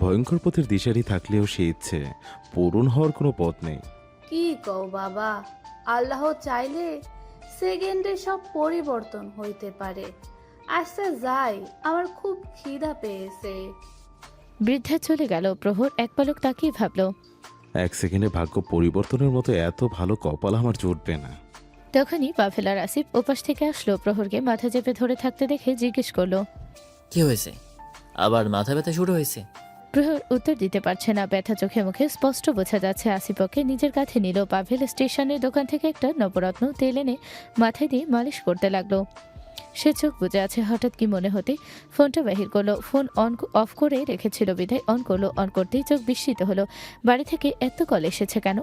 ভয়ঙ্কর পথের দিশারি থাকলেও সে ইচ্ছে পূরণ হওয়ার কোনো পথ নেই। কি কও বাবা, আল্লাহ চাইলে সেকেন্ডে সব পরিবর্তন হইতে পারে। আচ্ছা যাই, আমার খুব খিদা পেয়েছে। বৃদ্ধা চলে গেল। প্রহর এক পলক তাকিয়ে ভাবল, 1 সেকেন্ডে ভাগ্য পরিবর্তনের মতো এত ভালো কপাল আমার জুটবে না। তখনই পাভেল আর আসিফ ওপাশ থেকে আসলো। প্রহরকে মাথা চেপে ধরে থাকতে দেখে জিজ্ঞেস করলো, কি হয়েছে? আবার মাথা ব্যথা শুরু হয়েছে? প্রহর উত্তর দিতে পারছে না। ব্যথা চোখে মুখে স্পষ্ট বোঝা যাচ্ছে। আসিফকে নিজের কাছে নিল। পাভেল স্টেশনের দোকান থেকে একটা নবরত্ন তেল এনে মাথায় দিয়ে মালিশ করতে লাগলো। সে চোখ বুজে আছে। হঠাৎ কি মনে হতে ফোনটা বাহির করলো। ফোন অফ করে রেখেছিল বিধায় অন করলো। অন করতেই চোখ বিস্মিত হলো। বাড়ি থেকে এত কল এসেছে কেন?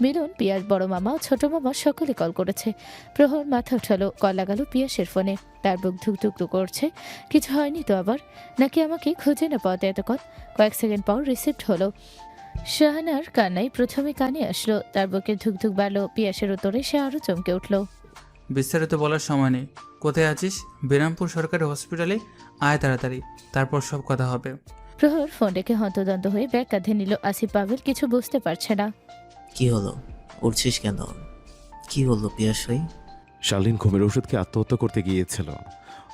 মিলন, পিয়াস, বড় মামা, ছোট মামা সকলে কল করেছে। প্রহর মাথা উঠালো। কল লাগালো পিয়াসের ফোনে। তার বুক ধুকধুক করছে। কিছু হয়নি তো আবার? নাকি আমাকে খুঁজে না পাওয়াতে এত কল? কয়েক সেকেন্ড পর রিসিভড হলো। শাহানার কান্নাই প্রথমে কানে আসলো। তার বুকে ধুকধুক বাড়লো। পিয়াসের উত্তরে সে আরো চমকে উঠল। বিস্তারিত বলার সময় নেই। কোথায় আছিস? বিরামপুর সরকারি হসপিটালে আয় তাড়াতাড়ি, তারপর সব কথা হবে। প্রহর ফোন রেখে হন্তদন্ত হয়ে ব্যাগ কাঁধে নিল। আসিফ পাভেল কিছু বুঝতে পারছে না। কি হলো? উঠছিস কেন? কি বললো পিয়াস ভাই? শালীন ঘুমের ওষুধকে আত্মহত্যা করতে গিয়েছিল।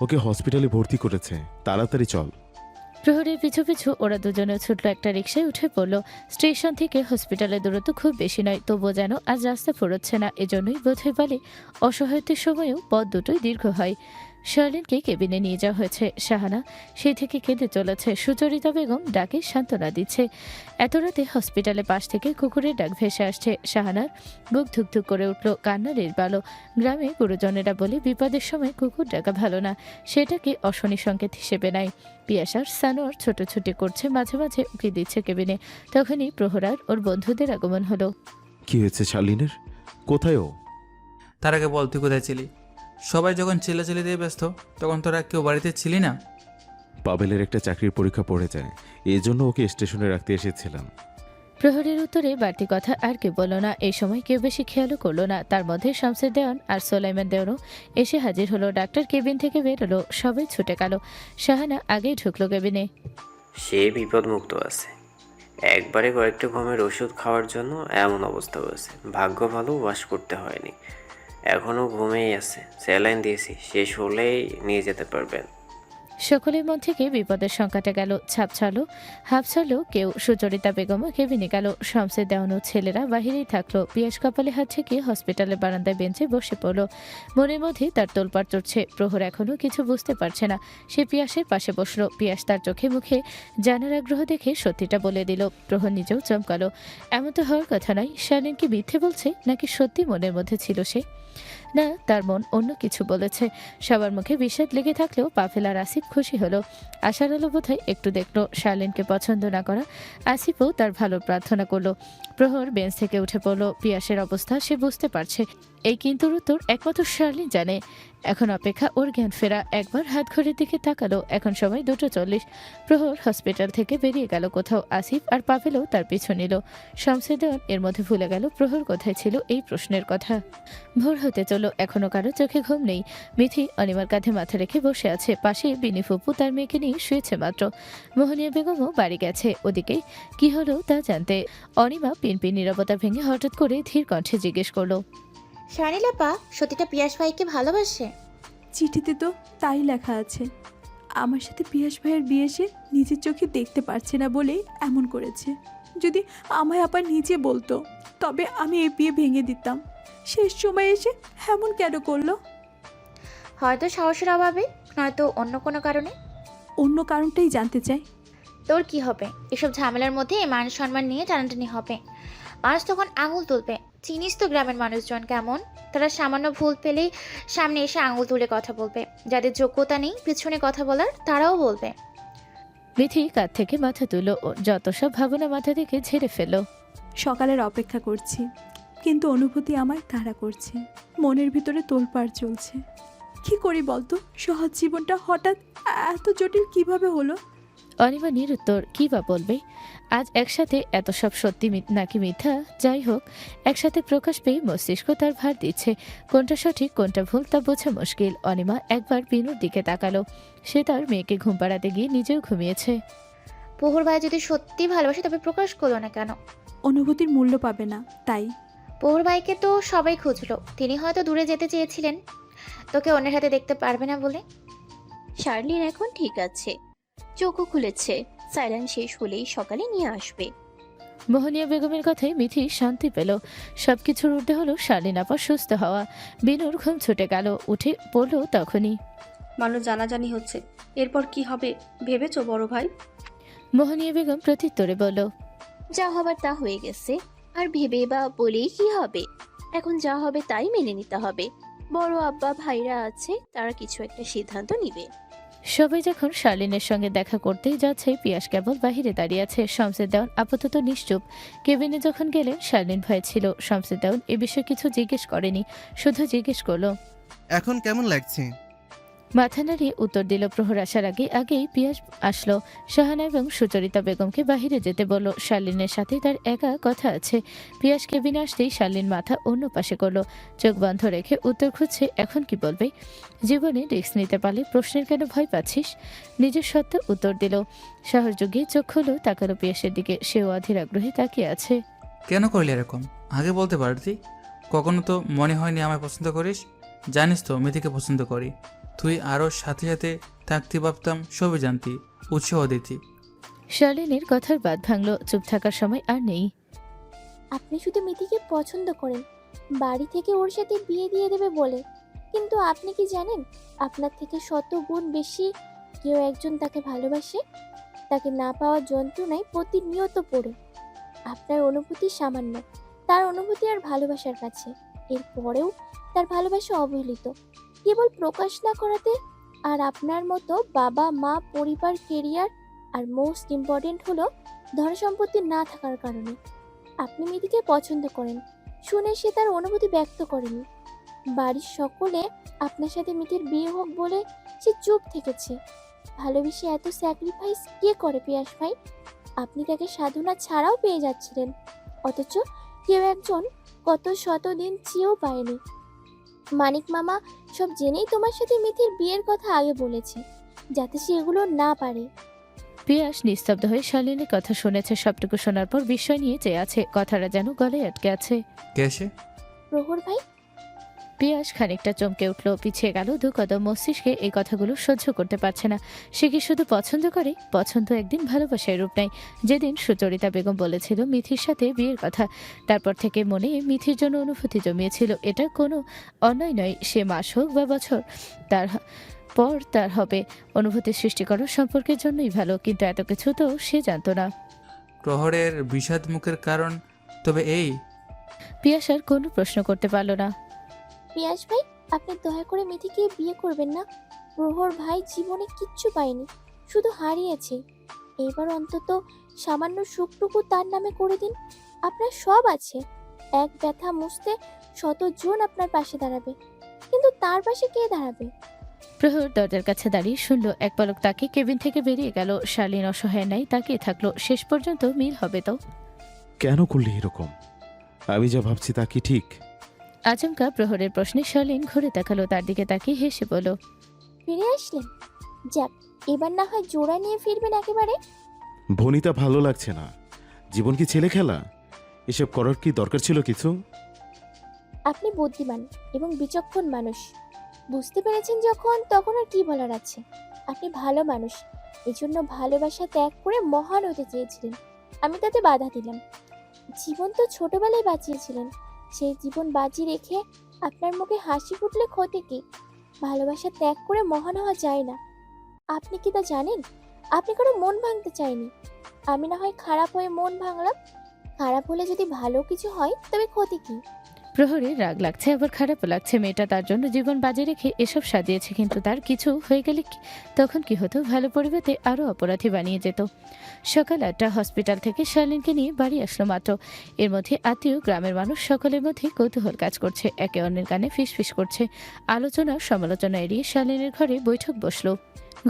ওকে হসপিটালে ভর্তি করেছে। তাড়াতাড়ি চল। প্রহরের পিছু পিছু ওরা দুজনে ছুটল। একটা রিকশায় উঠে পড়ল। স্টেশন থেকে হসপিটালের দূরত্ব খুব বেশি নয়, তবুও যেন আজ রাস্তা ফুরোচ্ছে না। এজন্যই বোধহয় বলে অসহায়তার সময়ও পথ দুটোই দীর্ঘ হয়। শার্লিনকে কেবিনে নিয়ে যাওয়া হয়েছে। শাহানা সেই থেকে কেঁদে চলেছে। সুচরিতা বেগম ডাকে সান্ত্বনা দিচ্ছে। এত রাতে হসপিটালের পাশ থেকে কুকুরের ডাক ভেসে আসছে। শাহানার বুক ধুকধুক করে উঠল। কান্না নির্বালো। গ্রামে গুরুজনেরা বলে বিপদের সময় কুকুর ডাকা ভালো না, সেটাকে অশনি সংকেত হিসেবে নেয়। পিয়াসার সানোয়ার ছোটাছুটি করছে, মাঝে মাঝে উকি দিচ্ছে কেবিনে। তখনই প্রহরার ওর বন্ধুদের আগমন হলো। কি হয়েছে শালীনের? কোথায় ও? তার আগে বল, তুই কোথায় ছিলি? সবাই যখন চিল্লাচিল্লি দিয়ে ব্যস্ত, তখন তোরা কেউ বাড়িতে ছিলি না? পাবেলের একটা চাকরির পরীক্ষা পড়ে যায়, এই জন্য ওকে স্টেশনে রাখতে এসেছিলাম। প্রহরের উত্তরে বাড়তি কথা আর কেউ বলল না। এই সময় কেউ বেশি খেয়ালও করলো না। তার মধ্যে শামসের দেওয়ান আর সোলাইমান দেওয়ানও এসে হাজির হলো। ডাক্তার কেবিন থেকে বেরোলো। সবাই ছুটে গেল। শাহানা আগেই ঢুকলো কেবিনে। সে বিপদমুক্ত আছে। একবারে কয়েকটা ঘুমের ওষুধ খাওয়ার জন্য এমন অবস্থা হয়েছে। ভাগ্য ভালো, ওয়াশ করতে হয়নি। এখনও ঘুমেই আছে। স্যালাইন দিয়েছি, শেষ হলেই নিয়ে যেতে পারবেন। সকলের মন থেকে বিপদের সংখ্যাটা গেল। ছাপ ছাড়লো, হাফ ছাড়লো কেউ। সুচরিতা বেগমও কেবিনে গেল। শামসের দেওয়ানো ছেলেরা বাহিরেই থাকলো। পিয়াস কপালে হাত থেকে হসপিটালের বারান্দায় বেঞ্চে বসে পড়ল। মনের মধ্যে তার তোলপাড় চড়ছে। প্রহর এখনো কিছু বুঝতে পারছে না। সে পিয়াসের পাশে বসলো। পিয়াস তার চোখে মুখে জানার আগ্রহ দেখে সত্যিটা বলে দিল। প্রহর নিজেও চমকালো। এমন তো হওয়ার কথা নয়। শালীন কি মিথ্যে বলছে, নাকি সত্যি মনের মধ্যে ছিল সে? না, তার মন অন্য কিছু বলেছে। সবার মুখে বিষাদ লেগে থাকলেও পাভেল আর আসিফ খুশি হলো। আশার আলো বোধহয় একটু দেখলো। শার্লিনকে পছন্দ না করা আসিফও তার ভালো প্রার্থনা করলো। প্রহর বেঞ্চ থেকে উঠে পড়লো। পিয়াসের অবস্থা সে বুঝতে পারছে। এই কিন্তুর উত্তর একমাত্র শার্লিন জানে। এখন অপেক্ষা ওর জ্ঞান ফেরা। একবার হাত ঘড়ির দিকে তাকালো। এখন সময় 2:40। প্রহর হসপিটাল থেকে বেরিয়ে গেল কোথাও। আসিফ আর পাভেলও তার পিছু নিল। শামসের দেওয়ান এর মধ্যে ভুলে গেল প্রহর কোথায় ছিল এই প্রশ্নের কথা। ভোর হতে চলল। এখনো কারো চোখে ঘুম নেই। মিথি অনিমার কাঁধে মাথা রেখে বসে আছে। পাশে বিনি ফুপু তার মেয়েকে নিয়ে শুয়েছে মাত্র। মোহনিয়া বেগমও বাড়ি গেছে। ওদিকে কি হলো তা জানতে অনিমা পিনপিন নীরবতা ভেঙে হঠাৎ করে ধীর কণ্ঠে জিজ্ঞেস করলো, শানিলাপা সতীটা পিয়াস ভাইকে ভালোবাসে? চিঠিতে তো তাই লেখা আছে। আমার সাথে পিয়াস ভাইয়ের বিয়ে সে নিজের চোখে দেখতে পারছে না বলেই এমন করেছে। যদি আমায় আবার নিজে বলতো তবে আমি এই বিয়ে ভেঙে দিতাম। শেষ সময় এসে এমন কেন করলো? হয়তো সাহসের অভাবে, নয়তো অন্য কোনো কারণে। অন্য কারণটাই জানতে চাই। তোর কি হবে? এসব ঝামেলার মধ্যে মান সম্মান নিয়ে টানাটানি হবে। মানুষ তখন আঙুল তুলবে। চিনিস তো গ্রামের মানুষজন কেমন। তারা সামান্য ভুল পেলেই সামনে এসে আঙুল তুলে কথা বলবে। যাদের যোগ্যতা নেই পিছনে কথা বলার, তারাও বলবে। মিথি কাঁধ থেকে মাথা তুলো। যত সব ভাবনা মাথা থেকে ঝেড়ে ফেলো। সকালের অপেক্ষা করছি, কিন্তু অনুভূতি আমায় তাড়া করছে। মনের ভিতরে তোলপাড় চলছে। কি করি বলতো? সহজ জীবনটা হঠাৎ এত জটিল কিভাবে হলো? অনিমা নিরুত্তর। কি বা বলবে? আজ একসাথে এত সব সত্যি নাকি মিথ্যা, যাই হোক একসাথে প্রকাশ পেয়ে মস্তিষ্ক তার ভার দিচ্ছে। কোনটা সঠিক কোনটা ভুল তা বোঝা মুশকিল। অনিমা একবার বিনুর দিকে তাকালো। সে তার মেয়েকে ঘুম পাড়াতে গিয়ে নিজেও ঘুমিয়েছে। প্রহর ভাই যদি সত্যি ভালোবাসে তবে প্রকাশ করলো না কেন? অনুভূতির মূল্য পাবে না তাই। প্রহর ভাইকে তো সবাই খুঁজলো। তিনি হয়তো দূরে যেতে চেয়েছিলেন, তোকে অন্যের হাতে দেখতে পারবে না বলে। শার্লিন এখন ঠিক আছে, চোখও খুলেছে। সাইলেন শেষ হলেই সকালে নিয়ে আসবে। মোহনিয়া বেগমের কথায় মিথি শান্তি পেল। সবকিছুর ঊর্ধ্বে হলো শালীন আপা সুস্থ হওয়া। বিনুর ঘুম ছুটে গেল। উঠে পড়লো তখনই। মানুষ জানাজানি হচ্ছে, এরপর কি হবে ভেবেছো বড় ভাই? মোহনিয়া বেগম প্রত্যুত্তরে বলল, যা হবার তা হয়ে গেছে, আর ভেবে বা বলেই কি হবে? এখন যা হবে তাই মেনে নিতে হবে। বড় আব্বা ভাইরা আছে, তারা কিছু একটা সিদ্ধান্ত নিবে। সবাই যখন শার্লিনের সঙ্গে দেখা করতেই যাচ্ছে, পিয়াস কেবল বাহিরে দাঁড়িয়ে আছে। শামসুর দেওয়ান আপাতত নিশ্চুপ। কেবিনে যখন গেলেন শার্লিন ভয়ে ছিল। শামসুর দেওয়ান এ বিষয়ে কিছু জিজ্ঞেস করেনি, শুধু জিজ্ঞেস করলো এখন কেমন লাগছে? মাথা নাড়িয়ে উত্তর দিল। প্রহর আসার আগেই পিয়াস আসলো। শাহানা এবং সুচরিতা বেগমকে বাহিরে যেতে বলল। শার্লিনের সাথে তার একা কথা আছে। পিয়াস কেবিনে আসতেই শার্লিন মাথা অন্য পাশে করলো, চোখ বন্ধ রেখে উত্তর খুঁজছে। এখন কি বলবে? জীবনে রিস্ক নিতে পারলে প্রশ্নের কেন ভয় পাচ্ছিস? নিজের সত্ত্বে উত্তর দিল। সাহস জুগিয়ে চোখ খুলো, তাকালো পিয়াসের দিকে। সেও অধীর আগ্রহে তাকিয়ে আছে। কেন করলি এরকম? আগে বলতে পারতি। কখনো তো মনে হয়নি আমায় পছন্দ করিস। জানিস তো মিথিকে পছন্দ করি। তুই আরও সাথে সাথে থাকতে ভাবতাম, সবই জানতি, উৎসাহ দিতি। শার্লিনের কথার বাদ ভাঙলো। চুপ থাকার সময় আর নেই। আপনি শুধু মিথিকে পছন্দ করেন, বাড়ি থেকে ওর সাথে বিয়ে দিয়ে দেবে বলে। কিন্তু আপনি কি জানেন, আপনার থেকে শত গুণ বেশি কেউ একজন তাকে ভালোবাসে। তাকে না পাওয়ার যন্ত্রণায় প্রতিনিয়ত পড়ে। আপনার অনুভূতি সামান্য, তার অনুভূতি আর ভালোবাসার কাছে। এরপরেও তার ভালোবাসা অবহেলিত, কেবল প্রকাশ না করাতে। আর আপনার মতো বাবা মা, পরিবার, কেরিয়ার আর মোস্ট ইম্পর্টেন্ট হলো ধনসম্পত্তি না থাকার কারণে। আপনি মিথিকে পছন্দ করেন শুনে সে তার অনুভূতি ব্যক্ত করেনি। বাড়ির সকলে আপনার সাথে মিথির বিয়ে হোক বলে সে চুপ থেকেছে। ভালোবেসে এত স্যাক্রিফাইস কে করে পিয়াস ভাই? আপনি তাকে সাধনা ছাড়াও পেয়ে যাচ্ছিলেন, অথচ কেউ একজন কত শতদিন চেয়েও পায়নি। মানিক মামা সব জেনেই তোমার সাথে মিথির বিয়ের কথা আগে বলেছে, যাতে সে এগুলো না পারে। পিয়াস নিস্তব্ধ হয়ে শার্লিনের কথা শুনেছে। সবটুকু শোনার পর বিস্ময় নিয়ে চেয়ে আছে। কথাটা যেন গলায় আটকে আছে। কে সে? প্রহর ভাই। পিয়াস খানিকটা চমকে উঠল, পিছিয়ে গেল দু কদম। মস্তিষ্কে এই কথাগুলো সহ্য করতে পারছে না। সে কি শুধু পছন্দ করে? পছন্দ একদিন ভালোবাসায় রূপ নেয়। যেদিন সুচরিতা বেগম বলেছিল মিথির সাথে বিয়ের কথা, তারপর থেকে মনে মিথির জন্য অনুভূতি জমিয়েছিল। এটা কোনো অন্যায় নয়। সে মাস হোক বা বছর তার হবে অনুভূতি সৃষ্টি করার সম্পর্কের জন্যই ভালো। কিন্তু এত কিছু তো সে জানতো না। প্রহরের বিষাদ মুখের কারণ তবে এই? পিয়াস আর কোনো প্রশ্ন করতে পারল না। পিয়াস ভাই, আপনি দয়া করে মিথিকে বিয়ে করবেন না। প্রহর ভাই জীবনে কিচ্ছু পায়নি, শুধু হারিয়েছে। এবার অন্তত সামান্য সুখটুকু তার নামে করে দিন। আপনার সব আছে, এক ব্যথা মুছতে শতজন আপনার পাশে দাঁড়াবে, কিন্তু তার পাশে কে দাঁড়াবে? প্রহর দরজার কাছে দাঁড়িয়ে শুনল। এক পলক তাকে কেবিন থেকে বেরিয়ে গেল। শার্লিন অসহায় নাই, তাকিয়ে থাকলো। শেষ পর্যন্ত মিল হবে তো? কেন করলি এরকম? আমি যা ভাবছি তা কি ঠিক? আচমকা প্রহরের প্রশ্নে শার্লিন ঘুরে তাকালো। তার দিকে তাকিয়ে হেসে বলল, ফিরে আসলেন? যাক, এবার না হয় জোড়া নিয়ে ফিরবেন একেবারে। ভনিতা ভালো লাগছে না। জীবন কি ছেলে খেলা? এসব করার কি দরকার ছিল কিছু? আপনি বুদ্ধিমান এবং বিচক্ষণ মানুষ। বুঝতে পেরেছেন যখন, তখন আর কি বলার আছে। আপনি ভালো মানুষ, এজন্য ভালোবাসা ত্যাগ করে মহান হতে চেয়েছিলেন। আমি তাতে বাধা দিলাম। জীবন তো ছোটবেলায় বাঁচিয়েছিলেন, সেই জীবন বাজি রেখে আপনার মুখে হাসি ফুটলে ক্ষতি কি? ভালোবাসা ত্যাগ করে মহান হওয়া যায় না। আপনি কি তা জানেন? আপনি কারো মন ভাঙতে চাইনি। আমি না হয় খারাপ হয়ে মন ভাঙলাম। খারাপ হলে যদি ভালো কিছু হয় তবে ক্ষতি কি? প্রহরের রাগ লাগছে, আবার খারাপও লাগছে। মেয়েটা তার জন্য জীবন বাজি রেখে এসব সাজিয়েছে, কিন্তু তার কিছু হয়ে গেলে তখন কি হতো? ভালো পরিবর্তে আরও অপরাধী বানিয়ে যেত। সকাল 8টা হসপিটাল থেকে শার্লিনকে নিয়ে বাড়ি আসলো মাত্র। এর মধ্যে আত্মীয়, গ্রামের মানুষ সকলের মধ্যে কৌতূহল কাজ করছে। একে অন্যের কানে ফিসফিস করছে। আলোচনা সমালোচনা এড়িয়ে শার্লিনের ঘরে বৈঠক বসলো।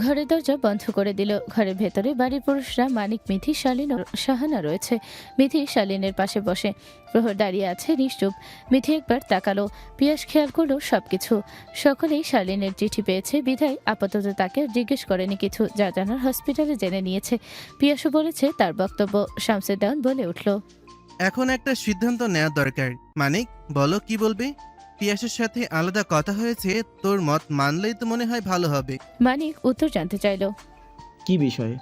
ঘরের দরজা বন্ধ করে দিল। ঘরের ভেতরে বাড়ির পুরুষরা মানিক, মিথি, শার্লিন ও শাহানা রয়েছে। মিথি শার্লিনের পাশে বসে। প্রহর দাঁড়িয়ে আছে নিশ্চুপ। মিথি একবার তাকালো। পিয়াস খেয়াল করলো সবকিছু। সকলেই শার্লিনের চিঠি পেয়েছে বিধায় আপাতত তাকে জিজ্ঞেস করেনি কিছু। যা জানার হসপিটালে জেনে নিয়েছে। পিয়াসও বলেছে তার বক্তব্য। শামসুর দেওয়ান বলে উঠল, এখন একটা সিদ্ধান্ত নেওয়া দরকার। মানিক, বলো কি বলবে? পিয়াসের সাথে আলাদা কথা হয়েছে, তোর মত মানলেই তো মনে হয় ভালো হবে। মানিক উত্তর জানতে চাইল, কি বিষয়ে?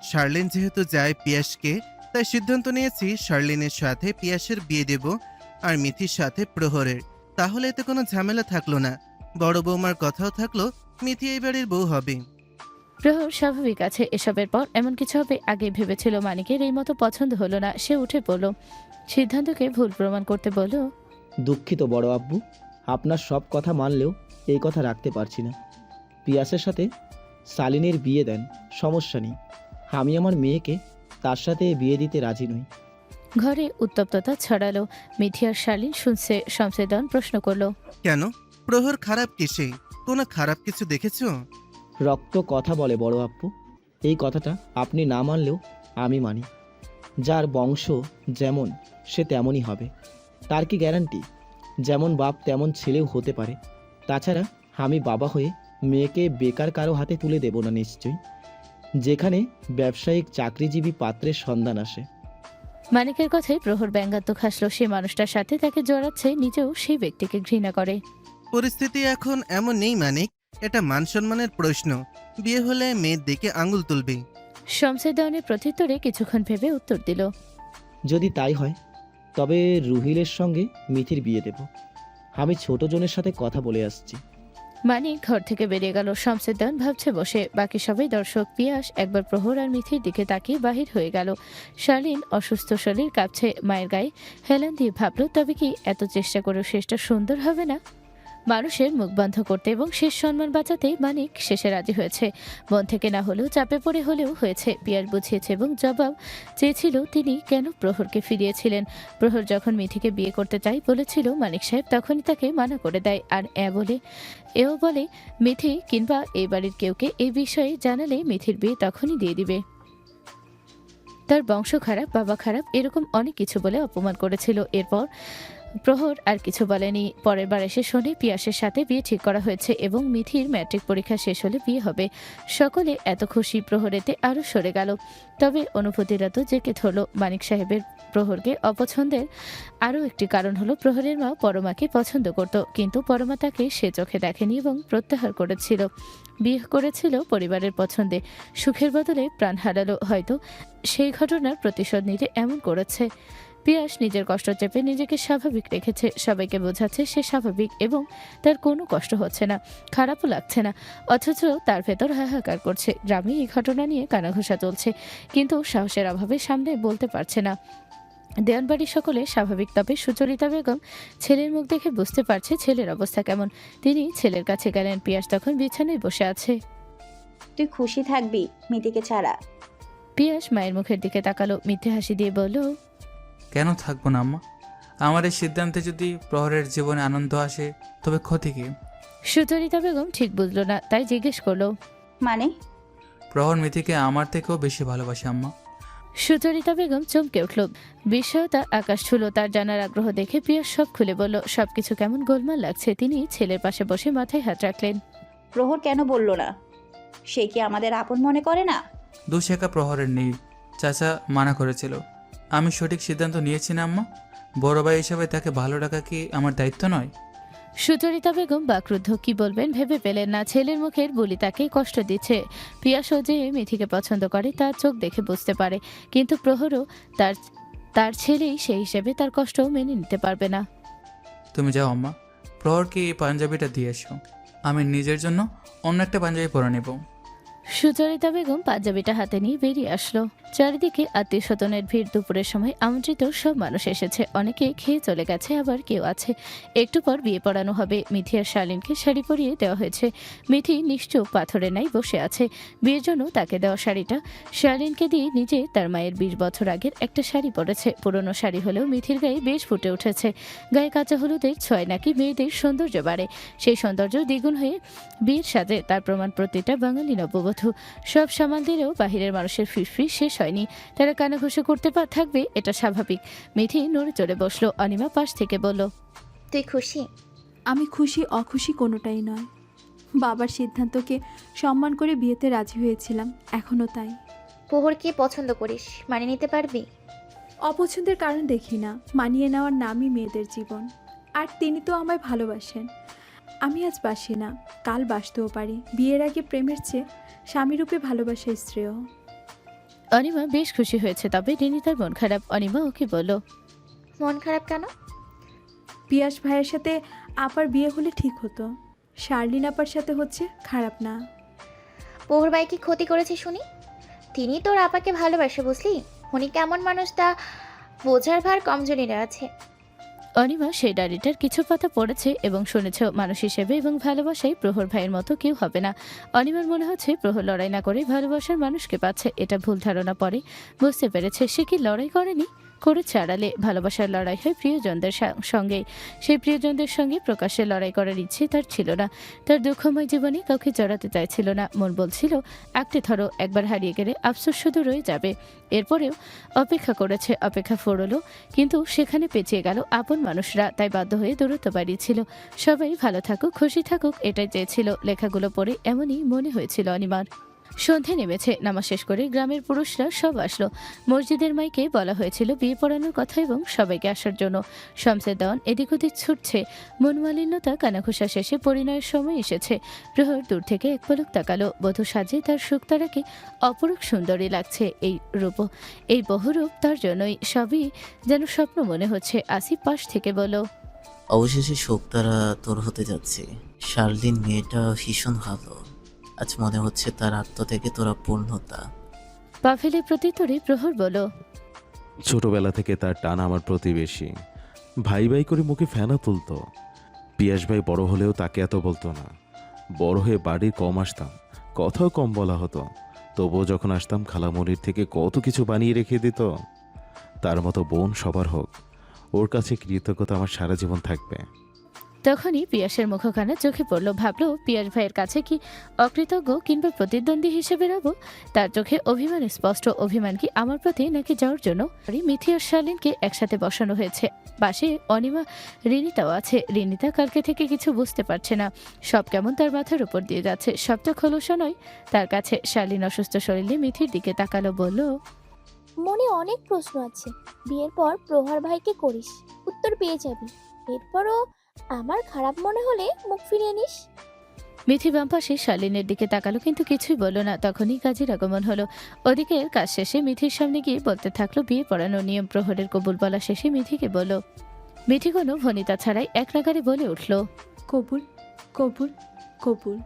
শার্লিন যেহেতু যায় পিয়াসকে, তাই সিদ্ধান্ত নিয়েছি শার্লিনের সাথে পিয়াসের বিয়ে দেব, আর মিথির সাথে প্রহরের। তাহলে এতে কোনো ঝামেলা থাকলো না। বড় বৌমার কথাও থাকলো, মিথি এই বাড়ির বউ হবে। প্রহর স্বাভাবিক আছে। এসবের পর এমন কিছু হবে আগে ভেবেছিল। মানিকের এই মতো পছন্দ হলো না। সে উঠে পড়ল, সিদ্ধান্তকে ভুল প্রমাণ করতে বলল, দুঃখিত বড় আব্বু, আপনার সব কথা মানলেও এই কথা রাখতে পারছি না। পিয়াসের সাথে শালিনীর বিয়ে দেন, সমস্যা নেই। আমি আমার মেয়েকে তার সাথে বিয়ে দিতে রাজি নই। ঘরে উত্তপ্ততা ছড়ালো। মিথি আর শালীন শুনছে। শমশেদন প্রশ্ন করলো, কেন? প্রহর খারাপ কিসে? কোনো খারাপ কিছু দেখেছো? রক্ত কথা বলে বড় আপ্পু। এই কথাটা আপনি না মানলেও আমি মানি। যার বংশ যেমন সে তেমনই হবে। তার কি গ্যারান্টি যেমন বাপ তেমন ছেলেও হতে পারে? তাছাড়া আমি বাবা হয়ে মেয়েকে বেকার কারো হাতে তুলে দেব না নিশ্চয়ই, যেখানে ব্যবসায়িক চাকরিজীবী পাত্রের সন্ধান আসে। মানিকের কথায় প্রহর ব্যঙ্গাত্মক হাসলো। সে মানুষটার সাথে তাকে জড়াচ্ছে, নিজেও সেই ব্যক্তিকে ঘৃণা করে। পরিস্থিতি এখন এমন নেই মানিক, এটা মান সম্মানের প্রশ্ন। বিয়ে হলে মেয়ের দিকে আঙুল তুলবে। শমশেদনের প্রত্যুত্তরে কিছুক্ষণ ভেবে উত্তর দিল, যদি তাই হয় তবে রুহিলের সঙ্গে মিথির বিয়ে দেব। আমি ছোট জনের সাথে কথা বলে আসছি। মানিক ঘর থেকে বেরিয়ে গেল। শমশেদন ভাবছে বসে। বাকি সবাই দর্শক। পিয়াস একবার প্রহর আর মিথির দিকে তাকিয়ে বাহির হয়ে গেল। শালীন অসুস্থ শরীর কাঁপছে, মায়ের গায়ে হেলান দিয়ে ভাবল, তবে কি এত চেষ্টা করেও শেষটা সুন্দর হবে না? মানুষের মুখ বন্ধ করতে এবং শেষ সম্মান বাঁচাতেই মানিক শেষে রাজি হয়েছে। মন থেকে না হলেও চাপে পড়ে হলেও হয়েছে। পিয়াস বুঝিয়েছে এবং জবাব চেয়েছিল তিনি কেন প্রহরকে ফিরিয়েছিলেন। প্রহর যখন মিথিকে বিয়ে করতে চাই বলেছিল মানিক সাহেব, তখনই তাকে মানা করে দেয়। আর এও বলে মিথি কিংবা এই বাড়ির কেউকে এই বিষয়ে জানালে মিথির বিয়ে তখনই দিয়ে দিবে। তার বংশ খারাপ, বাবা খারাপ, এরকম অনেক কিছু বলে অপমান করেছিল। এরপর প্রহর আর কিছু বলেনি। পরের বার এসে শোনে পিয়াসের সাথে বিয়ে ঠিক করা হয়েছে এবং মিথির ম্যাট্রিক পরীক্ষা শেষ হলে বিয়ে হবে। সকলে এত খুশি, প্রহরেতে আরও সরে গেল। তবে অনুভূতিরা তো জেঁকে ধরল। মানিক সাহেবের প্রহরকে অপছন্দের আরও একটি কারণ হলো প্রহরের মা পরমাকে পছন্দ করত, কিন্তু পরমা তাকে সে চোখে দেখেনি এবং প্রত্যাহার করেছিল। বিয়ে করেছিল পরিবারের পছন্দে, সুখের বদলে প্রাণ হারালো। হয়তো সেই ঘটনার প্রতিশোধ নিতে এমন করেছে। পিয়াস নিজের কষ্ট চেপে নিজেকে স্বাভাবিক রেখেছে। সবাইকে বোঝাচ্ছে সে স্বাভাবিক এবং তার কোনো কষ্ট হচ্ছে না, খারাপও লাগছে না। অথচ তার ভেতর হাহাকার করছে। গ্রামে এই ঘটনা নিয়ে কানাঘোষা চলছে, কিন্তু সাহসের অভাবে সামনে বলতে পারছে না। দেওয়ানবাড়ির সকলে স্বাভাবিক, তবে সুচরিতা বেগম ছেলের মুখ দেখে বুঝতে পারছে ছেলের অবস্থা কেমন। তিনি ছেলের কাছে গেলেন। পিয়াস তখন বিছানায় বসে আছে। তুই খুশি থাকবি মিতিকে ছাড়া? পিয়াস মায়ের মুখের দিকে তাকালো, মিথ্যে হাসি দিয়ে বলল, কেন থাকবো না আম্মা? আমার এই সিদ্ধান্তে যদি প্রহরের জীবনে আনন্দ আসে তবে ক্ষতি কি? সুচরিতা বেগম ঠিক বুঝলো না, তাই জিজ্ঞেস করলো, মানে? প্রহর মিথিকে আমার থেকেও বেশি ভালোবাসে আম্মা। সুচরিতা বেগম চমকে উঠল। বিস্ময়তা আকাশ ছুলো। তার জানার আগ্রহ দেখে পিয়াস সব খুলে বলল। সবকিছু কেমন গোলমাল লাগছে। তিনি ছেলের পাশে বসে মাথায় হাত রাখলেন। প্রহর কেন বলল না? সে কি আমাদের আপন মনে করে না? দোষ একা প্রহরের নেই, চাচা মানা করেছিল। আমি সঠিক সিদ্ধান্ত নিয়েছি না আম্মা? বড় ভাই হিসাবে তাকে ভালো রাখা কি আমার দায়িত্ব নয়? সুচরিতা বেগম বাকরুদ্ধ। কি বলবেন ভেবে পেলেন না। ছেলের মুখের বুলি তাকে কষ্ট দিচ্ছে। পিয়াসও যে মিথিকে পছন্দ করে তার চোখ দেখে বুঝতে পারে, কিন্তু প্রহরও তার ছেলেই সেই হিসেবে তার কষ্ট মেনে নিতে পারবে না। তুমি যাও আম্মা, প্রহরকে এই পাঞ্জাবিটা দিয়ে এসো। আমি নিজের জন্য অন্য একটা পাঞ্জাবি পরে নেব। সুচরিতা বেগম পাঞ্জাবিটা হাতে নিয়ে বেরিয়ে আসলো। চারিদিকে আত্মীয় স্বজনের ভিড়। দুপুরের সময় আমন্ত্রিত সব মানুষ এসেছে। অনেকে খেয়ে চলে গেছে, আবার কেউ আছে। একটু পর বিয়ে পড়ানো হবে। মিথি আর শালীনকে শাড়ি পরিয়ে দেওয়া হয়েছে। মিথি নিশ্চুপ পাথরে নাই বসে আছে। বিয়ের জন্য তাকে দেওয়া শাড়িটা শালীনকে দিয়ে নিজে তার মায়ের 20 বছর আগের একটা শাড়ি পরেছে। পুরনো শাড়ি হলেও মিথির গায়ে বেশ ফুটে উঠেছে। গায়ে কাঁচা হলুদের ছোঁয়ায় নাকি মেয়েদের সৌন্দর্য বাড়ে। সেই সৌন্দর্য দ্বিগুণ হয়ে বিয়ের সাজে। তার প্রমাণ প্রতিটা বাঙালি নববধূ। সব সামাল দিলেও বাহিরের মানুষের ফিসফিস শেষ হয়নি। তারা কানাঘুষো করতে থাকবে, এটা স্বাভাবিক। মিথি নড়ে চড়ে বসলো। অনিমা পাশ থেকে বলল, তুই খুশি? আমি খুশি অখুশি কোনোটাই নয়। বাবার সিদ্ধান্তকে সম্মান করে বিয়েতে রাজি হয়েছিলাম, এখনও তাই। প্রহরকে পছন্দ করিস, মানিয়ে নিতে পারবি? অপছন্দের কারণ দেখি না। মানিয়ে নেওয়ার নামই মেয়েদের জীবন। আর তিনি তো আমায় ভালোবাসেন। আমি আজ বাসি না, কাল বাসতেও পারি। বিয়ের আগে প্রেমের চেয়ে স্বামীরূপে ভালোবাসা শ্রেয়। অনিমা বেশ খুশি হয়েছে, তবে রিনিতার মন খারাপ। অনিমা ওকে বলল, মন খারাপ কেন? পিয়াস ভাইয়ের সাথে আপার বিয়ে হলে ঠিক হতো, শার্লিন আপার সাথে হচ্ছে, খারাপ না। প্রহর ভাই কি ক্ষতি করেছে শুনি? তিনি তোর আপাকে ভালোবাসে, বুঝলি? উনি কেমন মানুষ তা বোঝার ভার কমজোরিরা আছে। অনিমা সেই ডায়েরিটার কিছু পাতা পড়েছে এবং শুনেছে মানুষ হিসেবে এবং ভালোবাসায় প্রহর ভাইয়ের মতো কেউ হবে না। অনিমার মনে হচ্ছে প্রহর লড়াই না করে ভালোবাসার মানুষকে পাচ্ছে। এটা ভুল ধারণা। পরে বুঝতে পেরেছে সে কি লড়াই করেনি, করেছে আড়ালে। ভালোবাসার লড়াই হয় প্রিয়জনদের সঙ্গে। সেই প্রিয়জনদের সঙ্গে প্রকাশ্যে লড়াই করার ইচ্ছে তার ছিল না। তার দুঃখময় জীবনে কাউকে জড়াতে চাইছিল না। মন বলছিল একটি ধরো, একবার হারিয়ে গেলে আফসোস শুধু রয়ে যাবে। এরপরেও অপেক্ষা করেছে, অপেক্ষা ফোরলো, কিন্তু সেখানে পেঁচিয়ে গেল আপন মানুষরা। তাই বাধ্য হয়ে দূরত্ব বাড়িয়েছিল। সবাই ভালো থাকুক, খুশি থাকুক, এটাই চেয়েছিল। লেখাগুলো পড়ে এমনই মনে হয়েছিল অনিমার। সন্ধে নেমেছে। নামাজ শেষ করে গ্রামের পুরুষরা সব আসলো। মসজিদের মাইকে বলা হয়েছিল বিয়ে পড়ানোর কথা এবং সবাইকে আসার জন্য। শমসের দেওয়ান এদিক ওদিক ছুটছে। মনমালিন্যতা কানাঘুষা শেষে পরিণয়ের সময় এসেছে। প্রহর দূর থেকে এক পলক তাকালো। বধূ সাজে তার শুকতারাকে অপরূপ সুন্দরী লাগছে। এই রূপ, এই বহুরূপ তার জন্যই। সবই যেন স্বপ্ন মনে হচ্ছে। আসিফ পাশ থেকে বলল, অবশেষে শোকতারা তোর হতে যাচ্ছে। শার্লিন মেয়েটা ভীষণ ভালো। আজ মনে হচ্ছে তার আত্মা থেকে তোরা পূর্ণতা। পাভেলের প্রত্যুত্তরে প্রহর বলল, ছোটবেলা থেকে তার টান আমার প্রতিবেশী। ভাই ভাই করে মুখে ফেনা তুলতো। পিয়াস ভাই বড় হলেও তাকে এত বলতো না। বড় হয়ে বাড়ি কম আসতাম, কথাও কম বলা হতো। তবুও যখন আসতাম খালামণির থেকে কত কিছু বানিয়ে রেখে দিত। তার মতো বোন সবার হোক। ওর কাছে কৃতজ্ঞতা আমার সারা জীবন থাকবে। তখনই পিয়াসের মুখখানা চোখে পড়ল। ভাবলো পিয়াস ভাইয়ের কাছে কি অকৃতজ্ঞ কিংবা প্রতিদ্বন্দ্বী হিসেবে রব? তার চোখে অভিমান স্পষ্ট। অভিমান কি আমার প্রতি নাকি যাওয়ার জন্য? মিথি আর শালিনকে একসাথে বসানো হয়েছে। পাশে অনিমা, রিনিতাও আছে। রিনিতা কালকে থেকে কিছু বুঝতে পারছে না। সব কেমন তার মাথার উপর দিয়ে যাচ্ছে। সবটা খোলসা নয় তার কাছে। শালিন অসুস্থ শরীরে মিথির দিকে তাকালো, বলল, মনে অনেক প্রশ্ন আছে। বিয়ের পর প্রহার ভাইকে করিস, উত্তর পেয়ে যাবি। এরপরও আমার খারাপ মনে হলে মুখ ফিরিয়ে নিস। মিথি বাম পাশে শালিনের দিকে তাকালো, কিন্তু কিছুই বলল না। তখনই কাজের আগমন হলো। ওদিকে কাজ শেষে মিথির সামনে গিয়ে বলতে থাকলো বিয়ে পড়ানোর নিয়ম। প্রহরের কবুল বলা শেষে মিথিকে বলল। মিথি কোনো ভনিতা ছাড়াই এক নাগারে বলে উঠল, কবুল, কবুল, কবুল।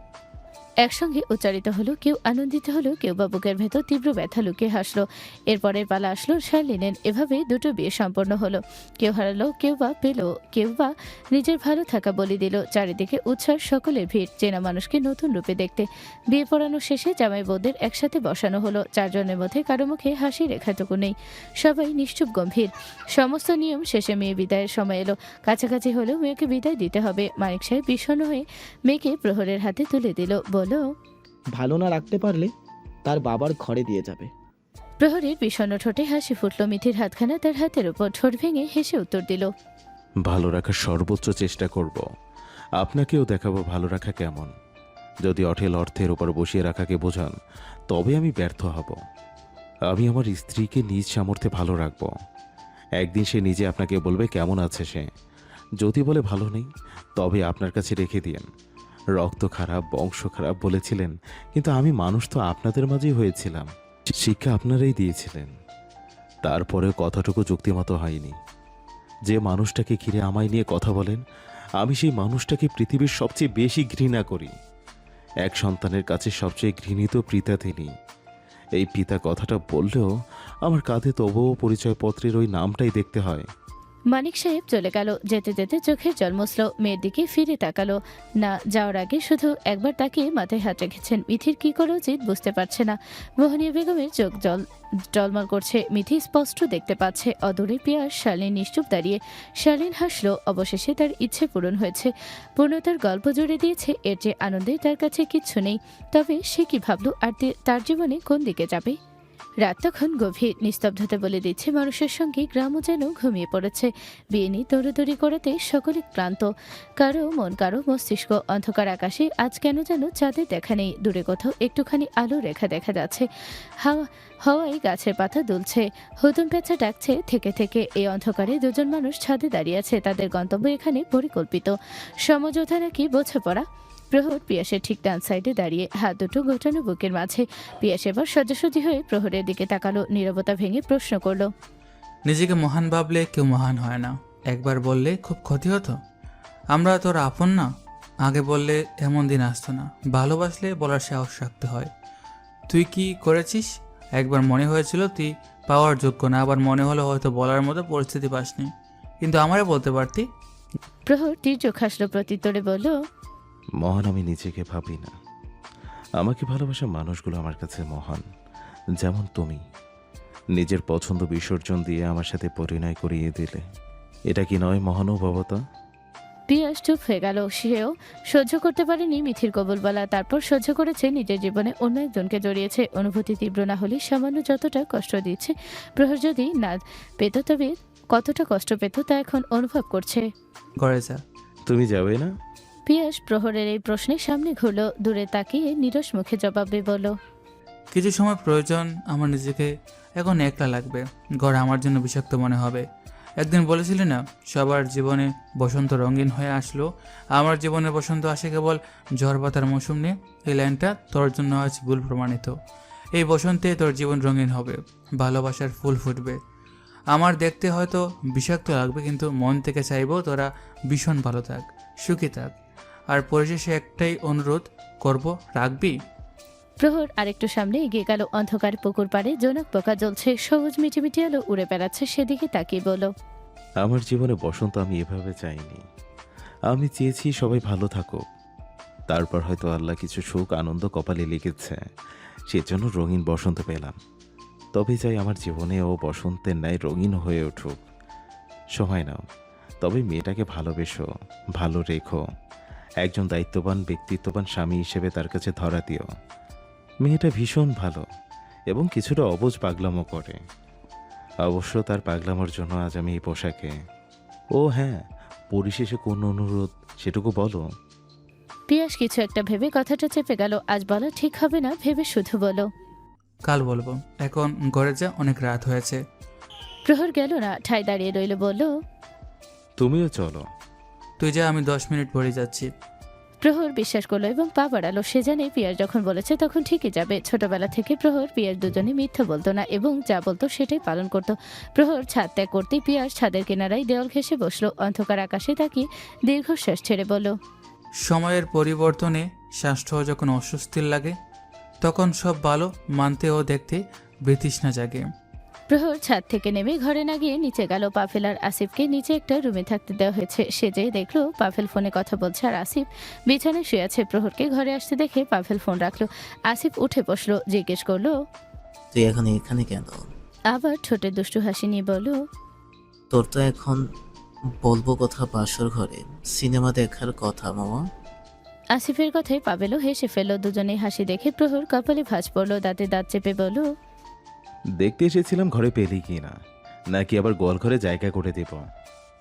একসঙ্গে উচ্চারিত হলো। কেউ আনন্দিত হলো, কেউ বা বুকের ভেতর তীব্র ব্যথা লুকিয়ে হাসলো। এরপরের পালা আসলো শার্লিনের। এভাবে দুটো বিয়ে সম্পন্ন হলো। কেউ হারালো, কেউ বা পেল, কেউ বা নিজের ভালো থাকা বলি দিল। চারিদিকে উৎসাহ, সকলের ভিড় চেনা মানুষকে নতুন রূপে দেখতে। বিয়ে পড়ানো শেষে জামাই বউদের একসাথে বসানো হলো। চারজনের মধ্যে কারো মুখে হাসি রেখাটুকু নেই। সবাই নিশ্চুপ গম্ভীর। সমস্ত নিয়ম শেষে মেয়ে বিদায়ের সময় এলো। কাছাকাছি হলেও মেয়েকে বিদায় দিতে হবে। মানিক সাহেব বিষণ্ণ হয়ে মেয়েকে প্রহরের হাতে তুলে দিল, বলল, ভালো না রাখতে পারলে তার বাবার ঘরে দিয়ে যাবে। প্রহরীর বিষণ্ণ ঠোঁটে হাসি ফুটল। মিথির হাতখানা তার হাতের উপর ঠোঁট ভেঙে হেসে উত্তর দিল, ভালো রাখার সর্বোচ্চ চেষ্টা করব। আপনাকেও দেখাবো ভালো রাখা কেমন। যদি অঠেল অর্থের উপর বসিয়ে রাখাকে বোঝান, তবে আমি ব্যর্থ হব। আমি আমার স্ত্রীকে নিজ সামর্থ্যে ভালো রাখব। একদিন সে নিজে আপনাকে বলবে কেমন আছে সে। যদি বলে ভালো নেই, তবে আপনার কাছে রেখে দিন। রক্ত খারাপ, বংশ খারাপ বলেছিলেন, কিন্তু আমি মানুষ তো আপনাদের মাঝেই হয়েছিলাম। শিক্ষা আপনারাই দিয়েছিলেন। তারপরেও কথাটুকু যুক্তিমতো হয়নি। যে মানুষটাকে ঘিরে আমায় নিয়ে কথা বলেন, আমি সেই মানুষটাকে পৃথিবীর সবচেয়ে বেশি ঘৃণা করি। এক সন্তানের কাছে সবচেয়ে ঘৃণিত পিতা তিনি। এই পিতা কথাটা বললেও আমার কাঁধে তবুও পরিচয়পত্রের ওই নামটাই দেখতে হয়। মানিক সাহেব চলে গেল। যেতে যেতে চোখের জল মুছল। মেয়ের দিকে ফিরে তাকালো না। যাওয়ার আগে শুধু একবার তাকিয়ে মাথায় হাত রেখেছেন। মিথির কি করা উচিত বুঝতে পারছে না। মোহনীয় বেগমের চোখ জলমল করছে। মিথি স্পষ্ট দেখতে পাচ্ছে। অদূরে পিয়াস, শালীন নিশ্চুপ দাঁড়িয়ে। শালীন হাসলো। অবশেষে তার ইচ্ছে পূরণ হয়েছে। পূর্ণতার গল্প জুড়ে দিয়েছে। এর যে আনন্দে তার কাছে কিচ্ছু নেই। তবে সে কি ভাবলো আর তার জীবনে কোন দিকে যাবে? রাত তখন গভীর। নিস্তব্ধতা বলে দিচ্ছে মানুষের সঙ্গে গ্রামও যেন ঘুমিয়ে পড়েছে। বিয়ে নিয়ে দৌড়াদৌড়ি করাতে সকলে ক্লান্ত। কারো মন, কারো মস্তিষ্ক। অন্ধকার আকাশে আজ কেন যেন চাঁদের দেখা নেই। দূরে কোথাও একটুখানি আলো রেখা দেখা যাচ্ছে। হাওয়ায় গাছের পাতা দুলছে। হুতুম পেঁচা ডাকছে থেকে থেকে। এই অন্ধকারে দুজন মানুষ ছাদে দাঁড়িয়ে আছে। তাদের গন্তব্য এখানে পরিকল্পিত। সমঝোতা নাকি বোঝাপড়া? প্রহর পিয়াসের ঠিক ডান সাইডে দাঁড়িয়ে, হাত দুটো গোটানো বুকের মাঝে। পিয়াস এবার সোজাসুজি হয়ে প্রহরের দিকে তাকালো। নীরবতা ভেঙে প্রশ্ন করলো, নিজেকে মহান ভাবলে কেউ মহান হয় না। একবার বললে খুব ক্ষতি হতো। আমরা তোর আপন না। আগে বললে এমন দিন আসতো না। ভালোবাসলে বলার সাহস রাখতে হয়। তুই কি করেছিস? একবার মনে হয়েছিল তুই পাওয়ার যোগ্য না, আবার মনে হলো হয়তো বলার মতো পরিস্থিতি পাসনি। কিন্তু আমারে বলতে পারতি। প্রহর তীর্যক হাসলো প্রত্যুত্তরে বলল, মহান আমি নিজেকে ভাবি না, আমাকে ভালোবাসা মানুষগুলো আমার কাছে মহান। যেমন তুমি নিজের পছন্দ বিসর্জন দিয়ে আমার সাথে পরিণয় করিয়ে দিলে, এটা কি নয় মহানুভবতা? পিয়াস চুপ হয়ে গেল। সেও সহ্য করতে পারেনি মিথির কবুল বলা, তারপর সহ্য করেছে নিজের জীবনে অন্য একজনকে জড়িয়েছে। অনুভূতি তীব্র না হলে সামান্য যতটা কষ্ট দিচ্ছে প্রহর যদি না পেত, তবে কতটা কষ্ট পেত তা এখন অনুভব করছে। ঘরে যা। তুমি যাবে না? পিয়াস প্রহরের এই প্রশ্নের সামনে ঘুরল, দূরে তাকিয়ে নিরস মুখে জবাব দিয়ে বলল, কিছু সময় প্রয়োজন, আমার নিজেকে এখন একলা লাগবে। ঘর আমার জন্য বিষাক্ত মনে হবে। একদিন বলেছিলি না, সবার জীবনে বসন্ত রঙিন হয়ে আসলো, আমার জীবনে বসন্ত আসে কেবল ঝড় বাতার মৌসুম নিয়ে। এই লাইনটা তোর জন্য আজ ভুল প্রমাণিত। এই বসন্তে তোর জীবন রঙিন হবে, ভালোবাসার ফুল ফুটবে। আমার দেখতে হয়তো বিষাক্ত লাগবে, কিন্তু মন থেকে চাইবো তোরা ভীষণ ভালো থাক, সুখী থাক। আর পরিশেষে একটাই অনুরোধ করব, রাখবি? প্রহর আরেকটু সামনে এগিয়ে গেল। অন্ধকার পুকুর পাড়ে জোনাক পোকা জ্বলছে, সবুজ মিটিমিটি আলো উড়ে বেড়াচ্ছে, সেদিকে তাকিয়ে বলল, আমার জীবনে বসন্ত আমি এভাবে চাইনি। আমি চেয়েছি সবাই ভালো থাকুক, তারপর হয়তো আল্লাহ কিছু সুখ আনন্দ কপালে লিখেছে, সেজন্য রঙিন বসন্ত পেলাম। তবে চাই আমার জীবনে ও বসন্তের ন্যায় রঙিন হয়ে উঠুক। সময় নাও, তবে মেয়েটাকে ভালোবেসো, ভালো রেখো। একজন দায়িত্ববান ব্যক্তিত্ববান স্বামী হিসেবে তার কাছে ধরা দিও। মেয়েটা ভীষণ ভালো এবং কিছুটা অবুঝ পাগলামো করে। অবশ্য তার পাগলামোর জন্য আজ আমি এই পোশাকে। ও হ্যাঁ, পরিশেষে কোন অনুরোধ সেটুকু বলো। পিয়াস কিছু একটা ভেবে কথাটা চেপে গেল। আজ বলা ঠিক হবে না ভেবে শুধু বলো, কাল বলবো, এখন ঘরে যা, অনেক রাত হয়েছে। প্রহর গেল না, ঠাই দাঁড়িয়ে রইল, বলল, তুমিও চলো। তুই যা, আমি 10 মিনিট পরে যাচ্ছি। প্রহর বিশ্বাস করলো এবং পা বাড়ালো। সে জানে পিয়াস যখন বলেছে তখন ঠিকই যাবে। ছোটবেলা থেকে প্রহর পিয়াস দুজনে মিথ্যা বলতো না এবং যা বলতো সেটাই পালন করত। প্রহর ছাদ ত্যাগ করতে পিয়াস ছাদের কিনারায় দেওয়াল ঘেঁষে বসলো। অন্ধকার আকাশে তাকিয়ে দীর্ঘশ্বাস ছেড়ে বলল, সময়ের পরিবর্তনে শ্বাসটাও যখন অস্বস্তির লাগে, তখন সব ভালো মানতে ও দেখতে বিতৃষ্ণা জাগে। প্রহর ছাদ থেকে নেমে ঘরে না গিয়ে নিচে গেল। পাভেল আর আসিফকে নিচে একটা রুমে থাকতে দেওয়া হয়েছে। সে যেয়ে দেখলো পাভেল ফোনে কথা বলছে আর আসিফ বিছানায় শুয়ে আছে। প্রহরকে ঘরে আসতে দেখে পাভেল ফোন রাখলো। আসিফ উঠে বসলো, জিজ্ঞেস করলো, তুই এখন এখানে কেন? আবার ঠোঁটে দুষ্টু হাসি নিয়ে বলল, তোর তো এখন বলবো কথা বাসর ঘরে সিনেমা দেখার কথা মামা। আসিফের কথায় পাভেলও হেসে ফেলল। দুজনেই হাসি দেখে প্রহর কপালে ভাঁজ পড়লো, দাঁতে দাঁত চেপে বলল, দেখতে এসেছিলাম ঘরে পেলি কি না, নাকি আবার গোয়াল ঘরে জায়গা করে দেব?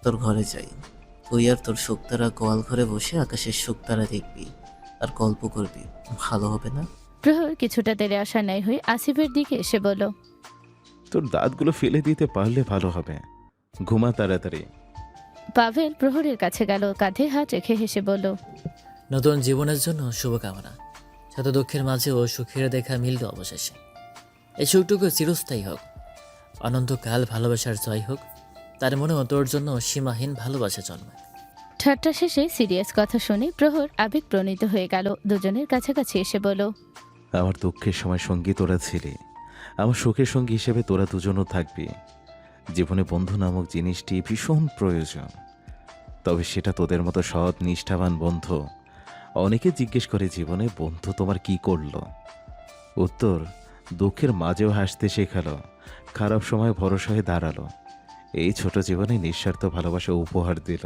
তোর ঘরে যাই, তুই আর তোর শুকতারা গোয়াল ঘরে বসে আকাশের শুকতারা দেখবি আর গল্প করবি, ভালো হবে না? প্রহর কিছুটা তেরে আসা নাই হয়ে আসিফের দিকে এসে বলল, তোর দাঁতগুলো ফেলে দিতে পারলে ভালো হবে, ঘুমা তাড়াতাড়ি। পাভেল প্রহরের কাছে গেল, কাঁধে হাত রেখে হেসে বলল, নতুন জীবনের জন্য শুভকামনা। শত দুঃখের মাঝেও সুখের দেখা মিলল অবশেষে। এই সুখটুকু চিরস্থায়ী হোক, অনন্তকাল ভালোবাসার জয় হোক। তার মনেও তোর জন্য সীমাহীন ভালোবাসা জন্মায়। ঠাট্টা শেষে সিরিয়াস কথা শুনে প্রহর আবেগ প্রণীত হয়ে গেল। দুজনের কাছাকাছি এসে বলল, আমার দুঃখের সময় সঙ্গী তোরা ছিলি, আমার সুখের সঙ্গী হিসেবে তোরা দুজনও থাকবি। জীবনে বন্ধু নামক জিনিসটি ভীষণ প্রয়োজন, তবে সেটা তোদের মতো সৎ নিষ্ঠাবান বন্ধু। অনেকে জিজ্ঞেস করে জীবনে বন্ধু তোমার কি করলো? উত্তর, দুঃখের মাঝেও হাসতে শেখালো, খারাপ সময় ভরসা হয়ে দাঁড়ালো। এই ছোট জীবনে নিঃস্বার্থ ভালোবাসা উপহার দিল।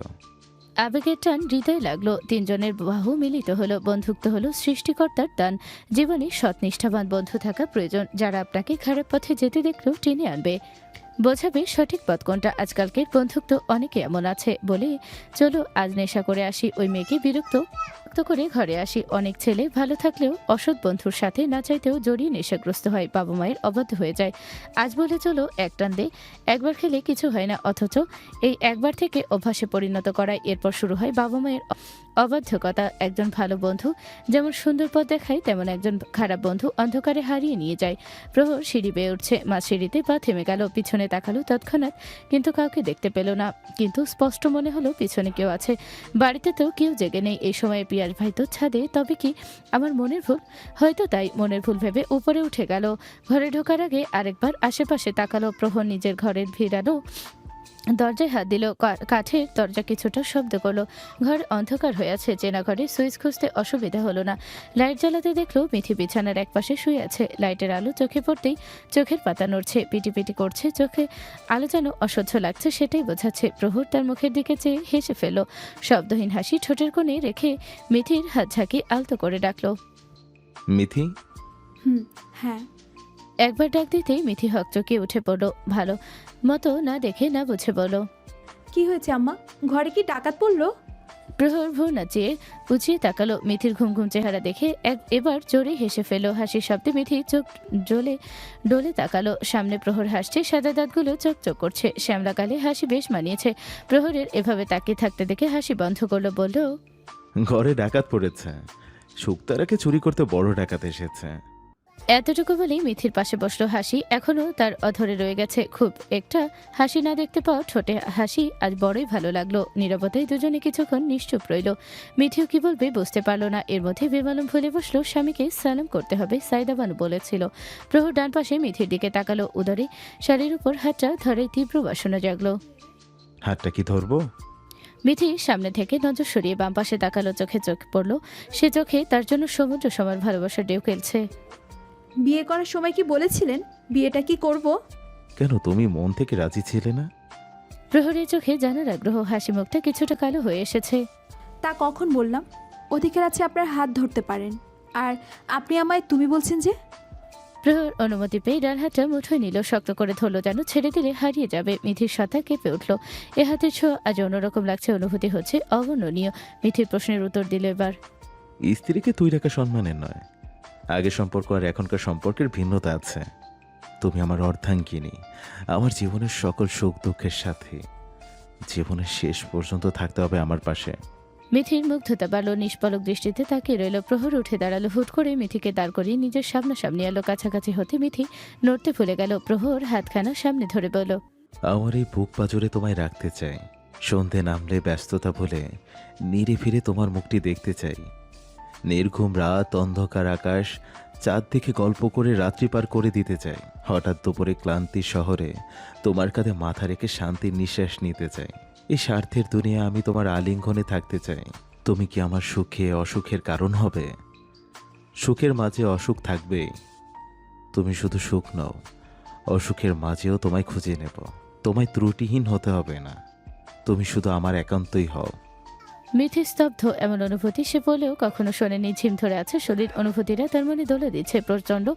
আবেগের টান হৃদয় লাগলো। তিনজনের বাহু মিলিত হলো, বন্ধুত্ব হলো সৃষ্টিকর্তার দান। জীবনে সৎ নিষ্ঠাবান বন্ধু থাকা প্রয়োজন, যারা আপনাকে খারাপ পথে যেতে দেখলেও টেনে আনবে, বোঝাবে সঠিক পথ কোনটা। আজকালকের বন্ধুত্ব অনেকে এমন আছে বলে, চলো আজ নেশা করে আসি, ওই মেয়েকে বিরক্ত করে ঘরে আসি। অনেক ছেলে ভালো থাকলেও অসৎ বন্ধুর সাথে না চাইতেও জড়িয়ে নেশাগ্রস্ত হয়, বাবা মায়ের অবাধ্য হয়ে যায়। আজ বলে চলো এক টান দে, একবার খেলে কিছু হয় না, অথচ এই একবার থেকে অভ্যাসে পরিণত করায় এরপর শুরু হয় বাবা মায়ের অবাধ্যকতা। একজন ভালো বন্ধু যেমন সুন্দর পথ দেখায়, তেমন একজন খারাপ বন্ধু অন্ধকারে হারিয়ে নিয়ে যায়। প্রহর সিঁড়ি বেয়ে উঠছে, মা সিঁড়িতে পা থেমে গেল, পিছনে তাকালো তৎক্ষণাৎ, কিন্তু কাউকে দেখতে পেল না। কিন্তু স্পষ্ট মনে হলো পিছনে কেউ আছে। বাড়িতে তো কেউ জেগে নেই এই সময়ে। পিয়াস ভাই তো ছাদে, তবে কি আমার মনের ভুল? হয়তো তাই। মনের ভুল ভেবে উপরে উঠে গেল। ঘরে ঢোকার আগে আরেকবার আশেপাশে তাকালো। প্রহর নিজের ঘরের ভিড়ালো দরজায় হাত দিল, কাঠের দরজা কিছুটা শব্দ করলো। ঘর অন্ধকার হয়ে আছে। চেনা ঘরে সুইচ খুঁজতে অসুবিধা হলো না। লাইট জ্বালাতে দেখলো মিথি বিছানার একপাশে শুয়ে আছে। লাইটের আলো চোখে পড়তেই চোখের পাতা নড়ছে, পিটি করছে। চোখে আলো যেন অসহ্য লাগছে, সেটাই বোঝাচ্ছে। প্রহর তার মুখের দিকে চেয়ে হেসে ফেলল। শব্দহীন হাসি ঠোঁটের কোণে রেখে মিথির হাত ঝাঁকি আলতো করে ডাকলো, মিথি। হ্যাঁ। একবার ডাক দিতেই মিথি হকচকিয়ে উঠে পড়ল। ভালো মতো না দেখে না বুঝে বলল, কি হয়েছে আম্মা? ঘরে কি ডাকাত পড়লো? প্রহর ভ্রু নাচিয়ে উঁচিয়ে তাকালো। মিথির ঘুম ঘুম চেহারা দেখে এবার জোরে হেসে ফেল। হাসির শব্দে মিথি চোখ ডোলে তাকালো। সামনে প্রহর হাসছে, সাদা দাঁতগুলো চকচক করছে। শ্যামলা গালে হাসি বেশ মানিয়েছে। প্রহরের এভাবে তাকিয়ে থাকতে দেখে হাসি বন্ধ করলো, বলল, ঘরে ডাকাত পড়েছে। শুক্তারাকে চুরি করতে বড় ডাকাত এসেছে। এতটুকু বলেই মিথির পাশে বসলো। হাসি এখনো তার অধরে রয়ে গেছে। খুব একটা হাসি না দেখতে পাওয়া ঠোঁটে হাসি আজ বড়ই ভালো লাগলো। নীরবতায় দুজনে কিছুক্ষণ নিশ্চুপ রইল। মিথিও কি বলবে বুঝতে পারলো না। এর মধ্যে বেমালুম ভুলে বসলো স্বামীকে সালাম করতে হবে, সাইদাবানু বলেছিল। প্রহর ডান পাশে মিথির দিকে তাকালো। উদরে শাড়ির উপর হাতটা ধরে তীব্র বাসনা জাগলো। হাতটা কি ধরবো? মিথি সামনে থেকে নজর সরিয়ে বাম পাশে তাকালো। চোখে চোখ পড়লো। সে চোখে তার জন্য সমুদ্র সমান ভালোবাসার ঢেউ খেলছে। বিয়ে করার সময় কি বলেছিলেন বিয়েটা কি করব? কেন, তুমি মন থেকে রাজি ছিলে না? প্রহরের চোখে জানার আগ্রহ। হাসি মুখটা কিছুটা কালো হয়ে এসেছে। তা কখন বললাম? অধিকার আছে আপনার হাত ধরতে পারেন, আর আপনি আমায় তুমি বলছেন যে? প্রহর অনুমতি পেয়ে ডান হাতটা মুঠোয় নিল, শক্ত করে ধরলো যেন ছেড়ে দিলে হারিয়ে যাবে। মিথির সাথে কেঁপে উঠল। এ হাতের ছোঁয়া আজ অন্যরকম লাগছে, অনুভূতি হচ্ছে অবর্ণনীয়। মিথির প্রশ্নের উত্তর দিল এবার, স্ত্রীকে তুই রাখা সম্মানের নয়। আগের সম্পর্ক আর এখনকার সম্পর্কের ভিন্নতা আছে। তুমি আমার অর্ধাঙ্গিনী, আমার জীবনের সকল সুখ দুঃখের সাথে। জীবনের শেষ পর্যন্ত থাকতে হবে আমার পাশে। মিথির মুগ্ধতা বাড়ল। নিষ্পলক দৃষ্টিতে তাকিয়ে রইল। প্রহর উঠে দাঁড়ালো। হুট করে মিথিকে দাঁড় করিয়ে নিজের সামনাসামনি এলো। কাছাকাছি হতে মিথি নড়তে ভুলে গেল। প্রহর হাতখানা সামনে ধরে বলল, আমার এই বুক পাজরে তোমায় রাখতে চাই। সন্ধে নামলে ব্যস্ততা ভুলে নিরে ফিরে তোমার মুখটি দেখতে চাই। নির্ঘুম রাত, অন্ধকার আকাশ, চাঁদ দেখে গল্প করে রাত্রি পার করে দিতে চাই। হঠাৎ দুপুরে ক্লান্তির শহরে তোমার কাঁধে মাথা রেখে শান্তির নিঃশ্বাস নিতে চাই। এই স্বার্থের দুনিয়া আমি তোমার আলিঙ্গনে থাকতে চাই। তুমি কি আমার সুখে অসুখের কারণ হবে? সুখের মাঝে অসুখ থাকবে। তুমি শুধু সুখ নও, অসুখের মাঝেও তোমায় খুঁজে নেব। তোমায় ত্রুটিহীন হতে হবে না, তুমি শুধু আমার একান্তই হও। মিথি স্তব্ধ। এমন অনুভূতি সে বলেও কখনো শোনেনি। ঝিম ধরে আছে শরীর। অনুভূতিরা তার মনে দোলে দিচ্ছে। প্রচন্ড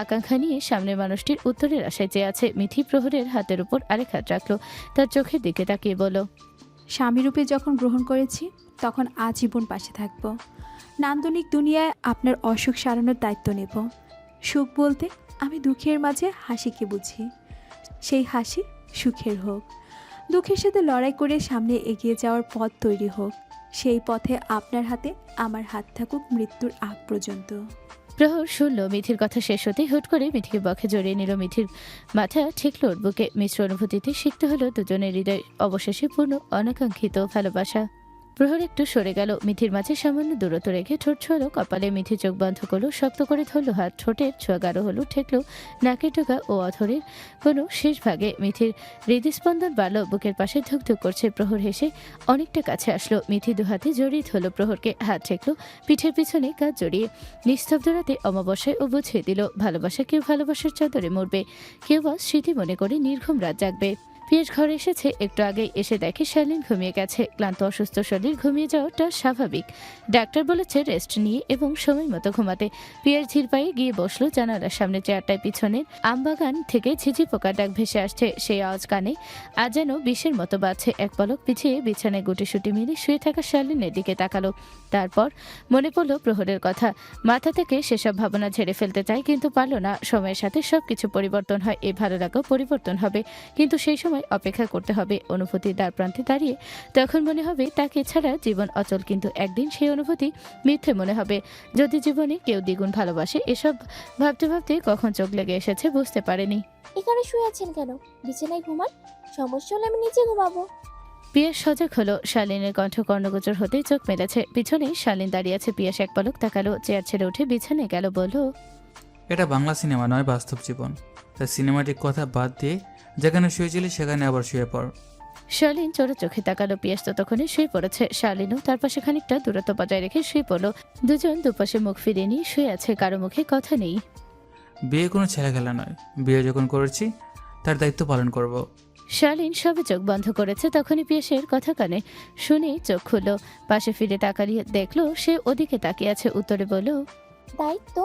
আকাঙ্ক্ষা নিয়ে সামনের মানুষটির উত্তরের আশায় চেয়ে আছে। মিথি প্রহরের হাতের উপর আরেক হাত রাখলো। তার চোখের দিকে তাকিয়ে বলল, স্বামীরূপে যখন গ্রহণ করেছি তখন আজীবন পাশে থাকব। নান্দনিক দুনিয়ায় আপনার অসুখ সারানোর দায়িত্ব নেব। সুখ বলতে আমি দুঃখের মাঝে হাসিকে বুঝি। সেই হাসি সুখের হোক। দুঃখের সাথে লড়াই করে সামনে এগিয়ে যাওয়ার পথ তৈরি হোক। সেই পথে আপনার হাতে আমার হাত থাকুক মৃত্যুর আগ পর্যন্ত। প্রহর শুনল। মিথির কথা শেষ হতেই হুট করে মিথিকে বক্ষে জড়িয়ে নিল। মিথির মাথা ঠেকল ওর বুকে। মিশ্র অনুভূতিতে শিখতে হলো দুজনের হৃদয় অবশেষে পূর্ণ অনাকাঙ্ক্ষিত ভালোবাসা। প্রহর একটু সরে গেল। মিথির মাঝে সামান্য দূরত্ব রেখে ঠোঁট ছোঁয়ালো কপালে। মিথি চোখ বন্ধ করলো। শক্ত করে ধরলো হাত। ঠোঁটের ছোঁয়া গাঢ় হলো, ঠেকলো নাকের টোকা ও অধরের কোনো শেষ ভাগে। মিথির হৃদস্পন্দন বাড়ল। বুকের পাশে ধুকধুক করছে। প্রহর হেসে অনেকটা কাছে আসলো। মিথি দুহাতে জড়িয়ে ধরলো প্রহরকে। হাত ঠেকলো পিঠের পিছনে কাজ জড়িয়ে। নিস্তব্ধ রাতে অমাবস্যায় ও বুঝিয়ে দিল, ভালোবাসা কেউ ভালোবাসার চাদরে মরবে, কেউ বা স্মৃতি মনে করে নির্ঘুম রাত জাগবে। পিয়াস ঘরে এসেছে একটু আগেই। এসে দেখে শালীন ঘুমিয়ে গেছে। ক্লান্ত অসুস্থ শরীর ঘুমিয়ে যাওয়াটা স্বাভাবিক। ডাক্তার বলেছে রেস্ট নিয়ে এবং সময় মতো ঘুমাতে। পিয়াস ধীর পায়ে গিয়ে বসলো জানালার সামনে। চেয়ারটায় পিছনের আমবাগান থেকে ঝিঝি পোকার ডাক ভেসে আসছে। সেই আওয়াজ কানে আজ যেন বিষের মতো বাজছে। এক পলক পিছিয়ে বিছানায় গুটিসুটি মিলে শুয়ে থাকা শালীনের দিকে তাকালো। তারপর মনে পড়ল প্রহরের কথা। মাথা থেকে সেসব ভাবনা ঝেড়ে ফেলতে চায়, কিন্তু পারল না। সময়ের সাথে সবকিছু পরিবর্তন হয়। এই ভালো লাগাও পরিবর্তন হবে, কিন্তু সেই সময় অপেক্ষা করতে হবে। অনুভূতির দ্বার প্রান্তে দাঁড়িয়ে তখন মনে হবে তাকে ছাড়া জীবন অচল, কিন্তু একদিন সেই অনুভূতি মিথ্যে মনে হবে। যদি জীবনে কেউ দ্বিগুণ ভালোবাসে। এসব ভাবতে ভাবতে কখন চোখ লেগে এসেছে বুঝতে পারেনি। এখানে শুয়ে আছেন কেন? বিছানায় ঘুমান, সমস্যা হলে আমি নিচে ঘুমাবো। পিয়াস সজাগ হলো। শালীনের কণ্ঠ কর্ণগোচর হতেই চোখ মেলেছে। পিছনে শালীন দাঁড়িয়ে আছে। পিয়াস এক পলক তাকালো, চেয়ার ছেড়ে উঠে বিছানায় গেল। বলল, এটা বাংলা সিনেমা নয়, বাস্তব জীবন। তাই সিনেমাটিক কথা বাদ দিয়ে যেখানে শুয়েছিলি সেখানে আবার শুয়ে পড়। শার্লিন চোরা চোখে তাকালো। পিয়াস ততক্ষণে শুয়ে পড়েছে। শার্লিনও তার পাশে খানিকটা দূরত্ব বজায় রেখে শুয়ে পড়লো। দুজন দুপাশে মুখ ফিরিয়ে নিয়ে শুয়ে আছে, কারো মুখে কথা নেই। বিয়ে কোনো ছেলে খেলা নয়, বিয়ে যখন করেছি তার দায়িত্ব পালন করব। শার্লিন সবে চোখ বন্ধ করেছে, তখনই পিয়াসের কথা কানে শুনে চোখ খুললো। পাশে ফিরে তাকালিয়ে দেখলো সে ওদিকে তাকিয়ে আছে। উত্তরে বলল, দায়িত্ব?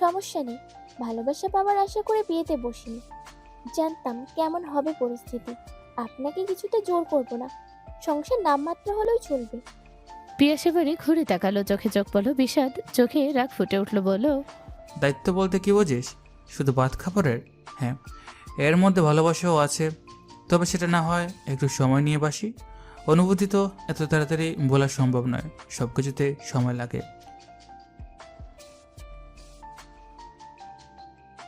সমস্যা নেই, ভালোবাসা পাওয়ার আশা করে বিয়েতে বসিনি। জানতাম কেমন হবে পরিস্থিতি। আপনাকে কিছুতে জোর করব না, সংসার নামমাত্র হলেও চলবে। পিয়াস এবারে ঘুরে তাকালো, চোখে চোখ পড়লো বিষাদ, চোখে রাগ ফুটে উঠলো। বলল, দায়িত্ব বলতে কি বোঝিস? শুধু ভাত খাবারের? হ্যাঁ, এর মধ্যে ভালোবাসাও আছে, তবে সেটা না হয় একটু সময় নিয়ে বাসি। অনুভূতি তো এত তাড়াতাড়ি বলা সম্ভব নয়, সব কিছুতে সময় লাগে।